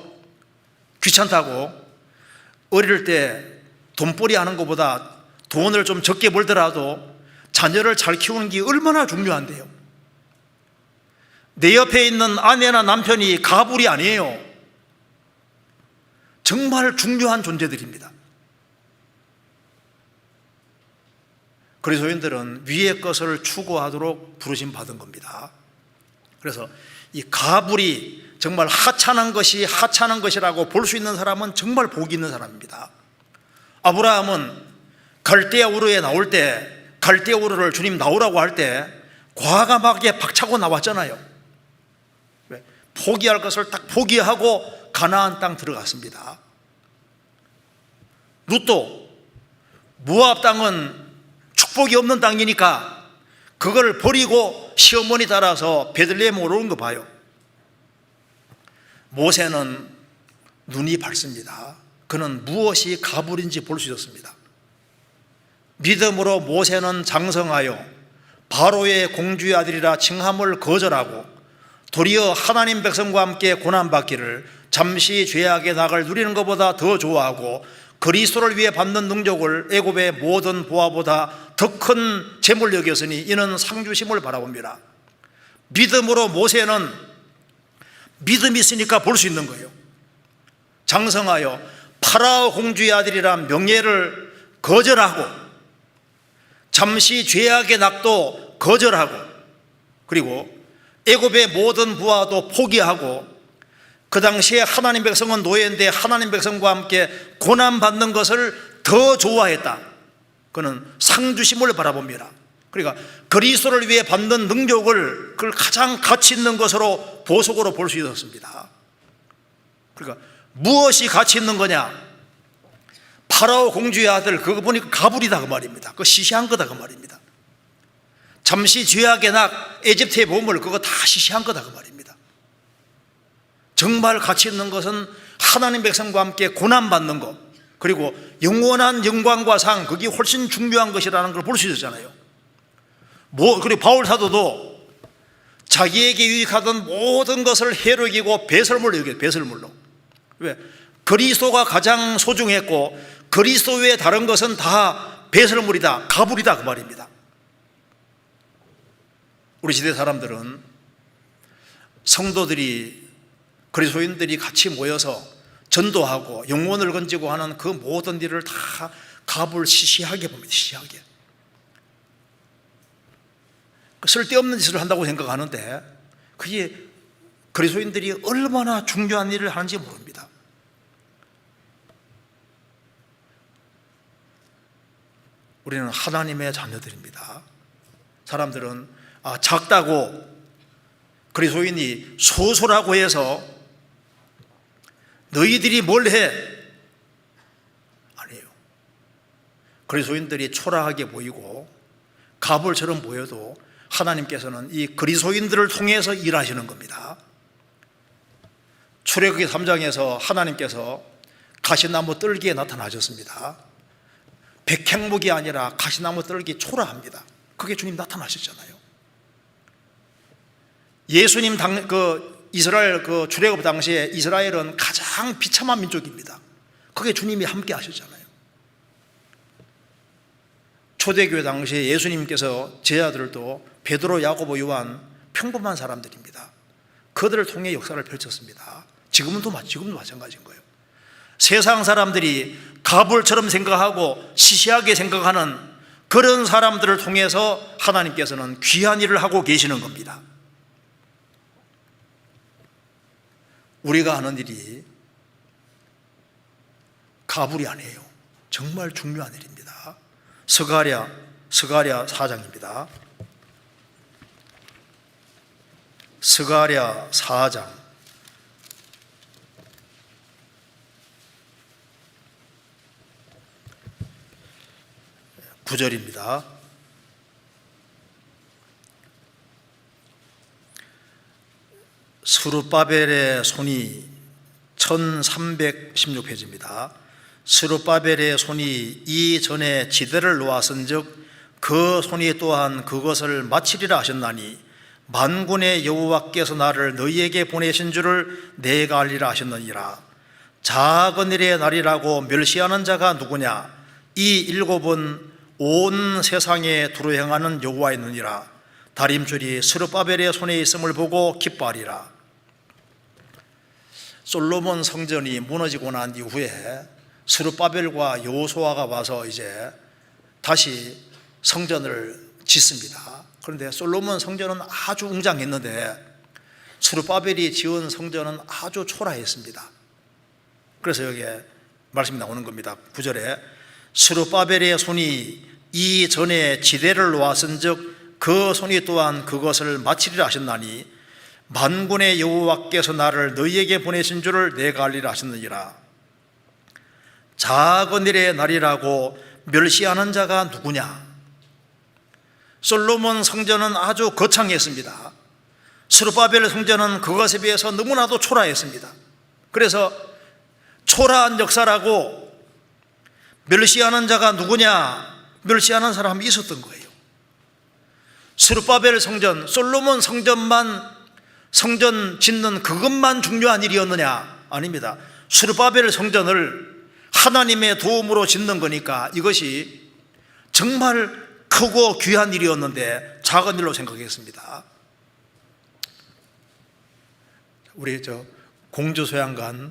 귀찮다고 어릴 때 돈벌이 하는 것보다 돈을 좀 적게 벌더라도 자녀를 잘 키우는 게 얼마나 중요한데요. 내 옆에 있는 아내나 남편이 가불이 아니에요. 정말 중요한 존재들입니다. 그리스도인들은 위의 것을 추구하도록 부르심 받은 겁니다. 그래서 이 가불이 정말 하찮은 것이라고 볼 수 있는 사람은 정말 복이 있는 사람입니다. 아브라함은 갈대아 우르에 나올 때 갈대아 우르를 주님 나오라고 할 때 과감하게 박차고 나왔잖아요. 포기할 것을 딱 포기하고 가나안 땅 들어갔습니다. 룻도 모압 땅은 축복이 없는 땅이니까 그걸 버리고 시어머니 따라서 베들레헴으로 온 거 봐요. 모세는 눈이 밝습니다. 그는 무엇이 가불인지 볼 수 있었습니다. 믿음으로 모세는 장성하여 바로의 공주의 아들이라 칭함을 거절하고 도리어 하나님 백성과 함께 고난받기를 잠시 죄악의 낙을 누리는 것보다 더 좋아하고 그리스도를 위해 받는 능력을 애굽의 모든 보화보다 더 큰 재물 여겼으니 이는 상주심을 바라봅니다. 믿음으로 모세는 믿음이 있으니까 볼 수 있는 거예요. 장성하여 파라오 공주의 아들이란 명예를 거절하고 잠시 죄악의 낙도 거절하고 그리고 애굽의 모든 부하도 포기하고 그 당시에 하나님 백성은 노예인데 하나님 백성과 함께 고난받는 것을 더 좋아했다. 그는 상주심을 바라봅니다. 그러니까 그리스도를 위해 받는 능력을 그걸 가장 가치 있는 것으로 보석으로 볼 수 있었습니다. 그러니까 무엇이 가치 있는 거냐? 파라오 공주의 아들 그거 보니까 가불이다 그 말입니다. 그거 시시한 거다 그 말입니다. 잠시 죄악의 낙 에집트의 보물 그거 다 시시한 거다 그 말입니다. 정말 가치 있는 것은 하나님 백성과 함께 고난받는 것 그리고 영원한 영광과 상 그게 훨씬 중요한 것이라는 걸 볼 수 있었잖아요. 그리고 바울 사도도 자기에게 유익하던 모든 것을 해로 여기고 배설물로 여겨요. 배설물로. 왜? 그리스도가 가장 소중했고 그리스도 외에 다른 것은 다 배설물이다, 가불이다 그 말입니다. 우리 시대 사람들은 성도들이, 그리스도인들이 같이 모여서 전도하고 영혼을 건지고 하는 그 모든 일을 다 값을 시시하게 봅니다. 시시하게. 쓸데없는 짓을 한다고 생각하는데 그게 그리스도인들이 얼마나 중요한 일을 하는지 모릅니다. 우리는 하나님의 자녀들입니다. 사람들은 작다고 그리스도인이 소소라고 해서 너희들이 뭘 해? 아니에요. 그리스도인들이 초라하게 보이고 가불처럼 보여도 하나님께서는 이 그리스도인들을 통해서 일하시는 겁니다. 출애굽기 3장에서 하나님께서 가시나무 뜰기에 나타나셨습니다. 백향목이 아니라 가시나무 뜰기 초라합니다. 그게 주님 나타나셨잖아요. 예수님 이스라엘 출애굽 당시에 이스라엘은 가장 비참한 민족입니다. 그게 주님이 함께 하셨잖아요. 초대교회 당시에 예수님께서 제자들도 베드로, 야고보, 요한 평범한 사람들입니다. 그들을 통해 역사를 펼쳤습니다. 지금도 마찬가지인 거예요. 세상 사람들이 가불처럼 생각하고 시시하게 생각하는 그런 사람들을 통해서 하나님께서는 귀한 일을 하고 계시는 겁니다. 우리가 하는 일이 가불이 아니에요. 정말 중요한 일입니다. 스가랴 4장입니다. 스가랴 4장 9절입니다. 스룹바벨의 손이 1316페이지입니다. 스룹바벨의 손이 이전에 지대를 놓았은즉 그 손이 또한 그것을 마치리라 하셨나니 만군의 여호와께서 나를 너희에게 보내신 줄을 내가 알리라 하셨느니라. 작은 일의 날이라고 멸시하는 자가 누구냐? 이 일곱은 온 세상에 두루 행하는 여호와의 눈이라. 다림줄이 스룹바벨의 손에 있음을 보고 기뻐하리라. 솔로몬 성전이 무너지고 난 이후에 스룹바벨과 여호수아가 와서 이제 다시 성전을 짓습니다. 그런데 솔로몬 성전은 아주 웅장했는데 스룹바벨이 지은 성전은 아주 초라했습니다. 그래서 여기에 말씀이 나오는 겁니다. 9절에 스룹바벨의 손이 이전에 지대를 놓았은즉 그 손이 또한 그것을 마치리라 하셨나니 만군의 여호와께서 나를 너희에게 보내신 줄을 내가 알리라 하셨느니라. 작은 일의 날이라고 멸시하는 자가 누구냐? 솔로몬 성전은 아주 거창했습니다. 스룹바벨 성전은 그것에 비해서 너무나도 초라했습니다. 그래서 초라한 역사라고 멸시하는 자가 누구냐? 멸시하는 사람이 있었던 거예요. 스룹바벨 성전, 솔로몬 성전만 성전 짓는 그것만 중요한 일이었느냐? 아닙니다. 스룹바벨 성전을 하나님의 도움으로 짓는 거니까 이것이 정말 크고 귀한 일이었는데 작은 일로 생각했습니다. 우리 공주 소양관,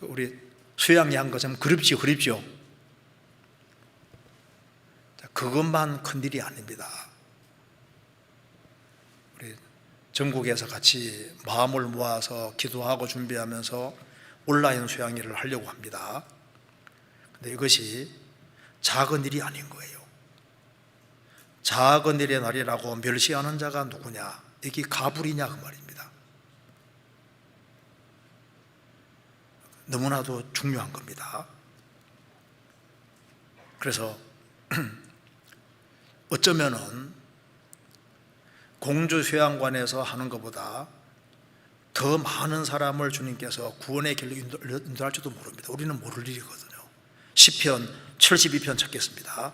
우리 수양이 한 거 참 그립죠. 그것만 큰 일이 아닙니다. 우리 전국에서 같이 마음을 모아서 기도하고 준비하면서 온라인 수양회를 하려고 합니다. 근데 이것이 작은 일이 아닌 거예요. 작은 일의 날이라고 멸시하는 자가 누구냐? 이게 가불이냐 그 말입니다. 너무나도 중요한 겁니다. 그래서 어쩌면은 공주수양관에서 하는 것보다 더 많은 사람을 주님께서 구원의 길로 인도할지도 모릅니다. 우리는 모를 일이거든요. 시편 72편 찾겠습니다.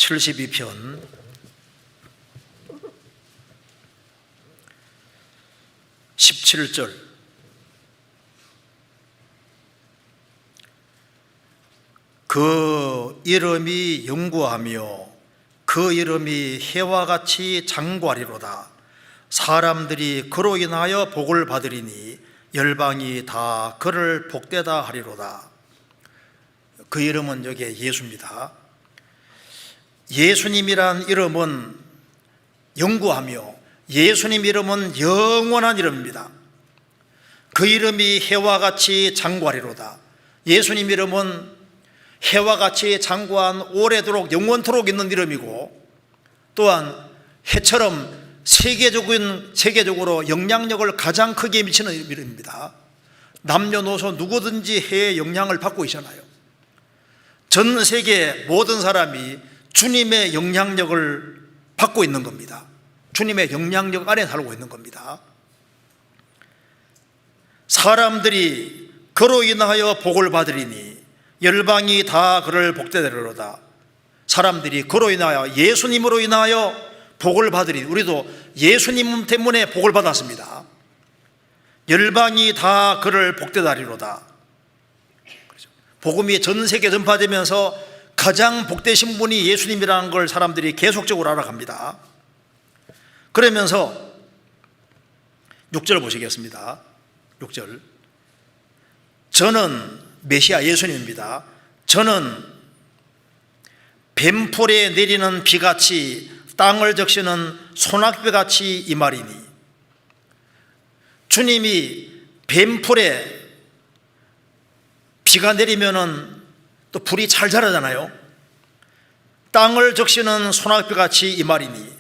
72편 17절. 그 이름이 영구하며 그 이름이 해와 같이 장구하리로다. 사람들이 그로 인하여 복을 받으리니 열방이 다 그를 복되다 하리로다. 그 이름은 여기에 예수입니다. 예수님이란 이름은 영구하며 예수님 이름은 영원한 이름입니다. 그 이름이 해와 같이 장구하리로다. 예수님 이름은 해와 같이 장구한 오래도록 영원토록 있는 이름이고, 또한 해처럼 세계적으로 영향력을 가장 크게 미치는 이름입니다. 남녀노소 누구든지 해의 영향을 받고 있잖아요. 전 세계 모든 사람이 주님의 영향력을 받고 있는 겁니다. 주님의 영향력 안에 살고 있는 겁니다. 사람들이 그로 인하여 복을 받으리니 열방이 다 그를 복되리로다. 사람들이 그로 인하여, 예수님으로 인하여 복을 받으리니, 우리도 예수님 때문에 복을 받았습니다. 열방이 다 그를 복되다리로다. 복음이 전 세계 전파되면서 가장 복되신 분이 예수님이라는 걸 사람들이 계속적으로 알아갑니다. 그러면서 6절 보시겠습니다. 6절. 저는 메시아 예수님입니다. 저는 뱀풀에 내리는 비같이 땅을 적시는 소낙비같이 임하리니. 주님이 뱀풀에 비가 내리면은 또 불이 잘 자라잖아요. 땅을 적시는 소낙비같이 임하리니.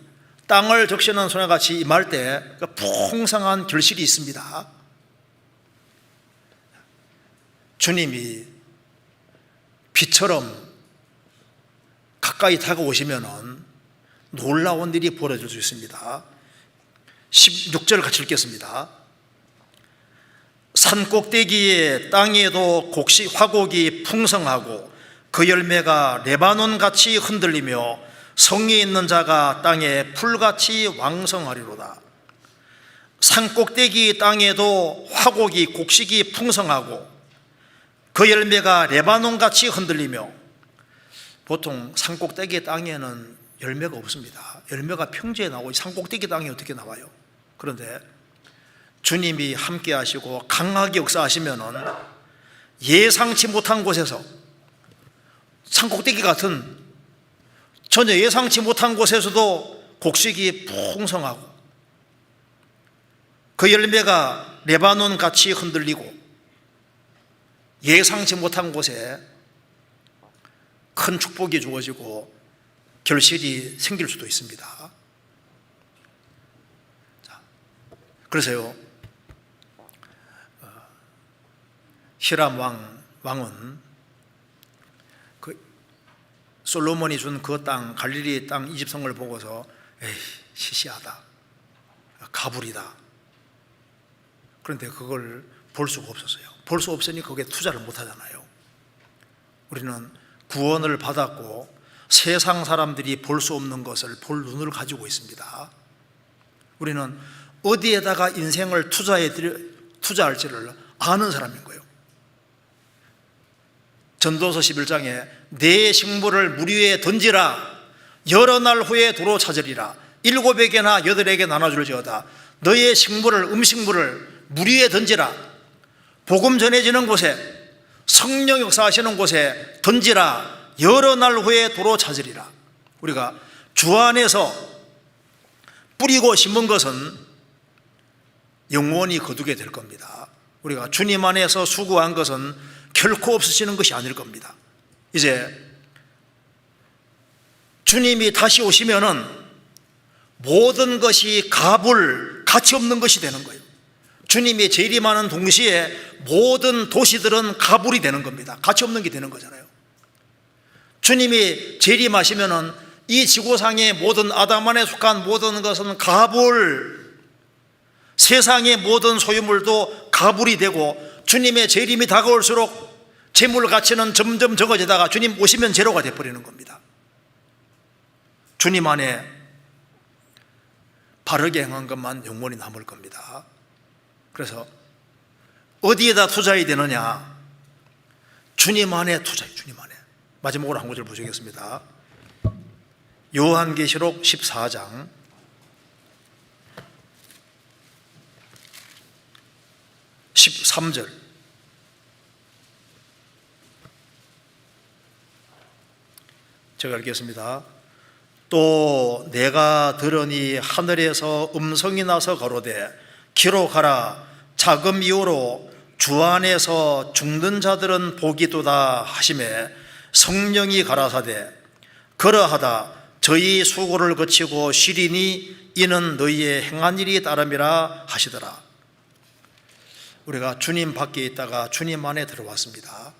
땅을 적시는 소낙같이 임할 때 풍성한 결실이 있습니다. 주님이 비처럼 가까이 다가오시면은 놀라운 일이 벌어질 수 있습니다. 16절 같이 읽겠습니다. 산꼭대기에 땅에도 화곡이 풍성하고 그 열매가 레바논같이 흔들리며 성에 있는 자가 땅에 풀같이 왕성하리로다. 산꼭대기 땅에도 화곡이 곡식이 풍성하고 그 열매가 레바논같이 흔들리며, 보통 산꼭대기 땅에는 열매가 없습니다. 열매가 평지에 나오고 산꼭대기 땅에 어떻게 나와요? 그런데 주님이 함께 하시고 강하게 역사하시면은 예상치 못한 곳에서, 산꼭대기 같은 전혀 예상치 못한 곳에서도 곡식이 풍성하고 그 열매가 레바논 같이 흔들리고 예상치 못한 곳에 큰 축복이 주어지고 결실이 생길 수도 있습니다. 그래서요, 히람 왕은 그 솔로몬이 준 그 땅, 갈릴리 땅 이집성을 보고서 에이, 시시하다, 가불이다. 그런데 그걸 볼 수가 없었어요. 볼 수 없으니 거기에 투자를 못 하잖아요. 우리는 구원을 받았고 세상 사람들이 볼 수 없는 것을 볼 눈을 가지고 있습니다. 우리는 어디에다가 인생을 투자할지를 아는 사람인 거예요. 전도서 11장에 내 식물을 물 위에 던지라, 여러 날 후에 도로 찾으리라. 7에게나 8에게 나눠줄지어다. 너의 식물을, 음식물을 물 위에 던지라. 복음 전해지는 곳에, 성령 역사하시는 곳에 던지라. 여러 날 후에 도로 찾으리라. 우리가 주 안에서 뿌리고 심은 것은 영원히 거두게 될 겁니다. 우리가 주님 안에서 수고한 것은 결코 없으시는 것이 아닐 겁니다. 이제 주님이 다시 오시면은 모든 것이 가치 없는 것이 되는 거예요. 주님이 재림하는 동시에 모든 도시들은 가불이 되는 겁니다. 가치 없는 게 되는 거잖아요. 주님이 재림하시면은 이 지구상의 모든, 아담 안에 속한 모든 것은 가불, 세상의 모든 소유물도 가불이 되고, 주님의 재림이 다가올수록 재물 가치는 점점 적어지다가 주님 오시면 제로가 돼버리는 겁니다. 주님 안에 바르게 행한 것만 영원히 남을 겁니다. 그래서 어디에다 투자해야 되느냐? 주님 안에 투자해, 주님 안에. 마지막으로 한 구절 보시겠습니다. 요한계시록 14장 13절. 제가 읽겠습니다. 또 내가 들으니 하늘에서 음성이 나서 가로되 기록하라. 자금 이후로 주 안에서 죽는 자들은 복이도다 하시매 성령이 가라사대 그러하다 저희 수고를 거치고 쉬리니 이는 너희의 행한 일이 따름이라 하시더라. 우리가 주님 밖에 있다가 주님 안에 들어왔습니다.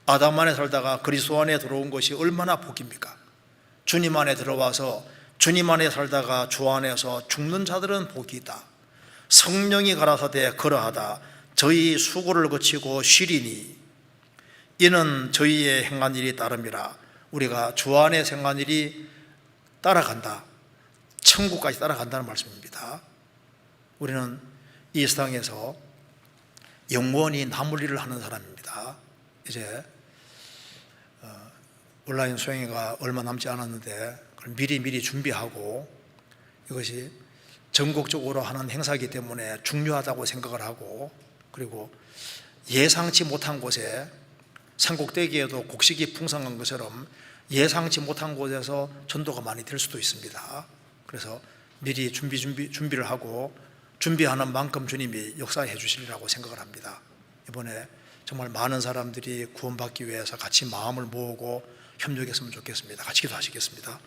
아담 안에 살다가 그리스도 안에 들어온 것이 얼마나 복입니까? 주님 안에 들어와서 주님 안에 살다가 주 안에서 죽는 자들은 복이 있다. 성령이 가라사대 그러하다 저희 수고를 거치고 쉬리니 이는 저희의 행한 일이 따름이라. 우리가 주 안에 행한 일이 따라간다. 천국까지 따라간다는 말씀입니다. 우리는 이 세상에서 영원히 남을 일을 하는 사람입니다. 이제 온라인 수행회가 얼마 남지 않았는데 그걸 미리 준비하고 이것이 전국적으로 하는 행사이기 때문에 중요하다고 생각을 하고, 그리고 예상치 못한 곳에 산꼭대기에도 곡식이 풍성한 것처럼 예상치 못한 곳에서 전도가 많이 될 수도 있습니다. 그래서 미리 준비를 하고 준비하는 만큼 주님이 역사해 주시리라고 생각을 합니다. 이번에 정말 많은 사람들이 구원받기 위해서 같이 마음을 모으고 협력했으면 좋겠습니다. 같이 기도하시겠습니다.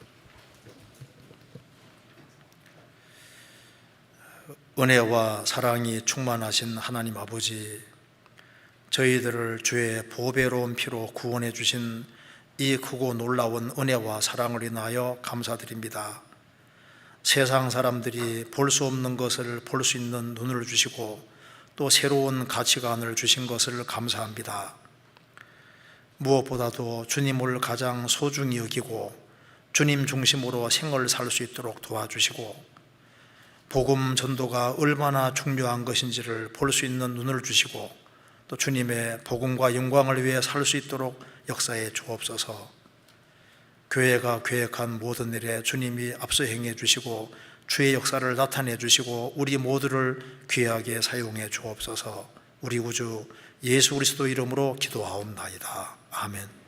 은혜와 사랑이 충만하신 하나님 아버지, 저희들을 주의 보배로운 피로 구원해 주신 이 크고 놀라운 은혜와 사랑을 인하여 감사드립니다. 세상 사람들이 볼 수 없는 것을 볼 수 있는 눈을 주시고 또 새로운 가치관을 주신 것을 감사합니다. 무엇보다도 주님을 가장 소중히 여기고 주님 중심으로 생을 살 수 있도록 도와주시고, 복음 전도가 얼마나 중요한 것인지를 볼 수 있는 눈을 주시고 또 주님의 복음과 영광을 위해 살 수 있도록 역사해 주옵소서. 교회가 계획한 모든 일에 주님이 앞서 행해 주시고 주의 역사를 나타내 주시고 우리 모두를 귀하게 사용해 주옵소서. 우리 구주 예수 그리스도 이름으로 기도하옵나이다. 아멘.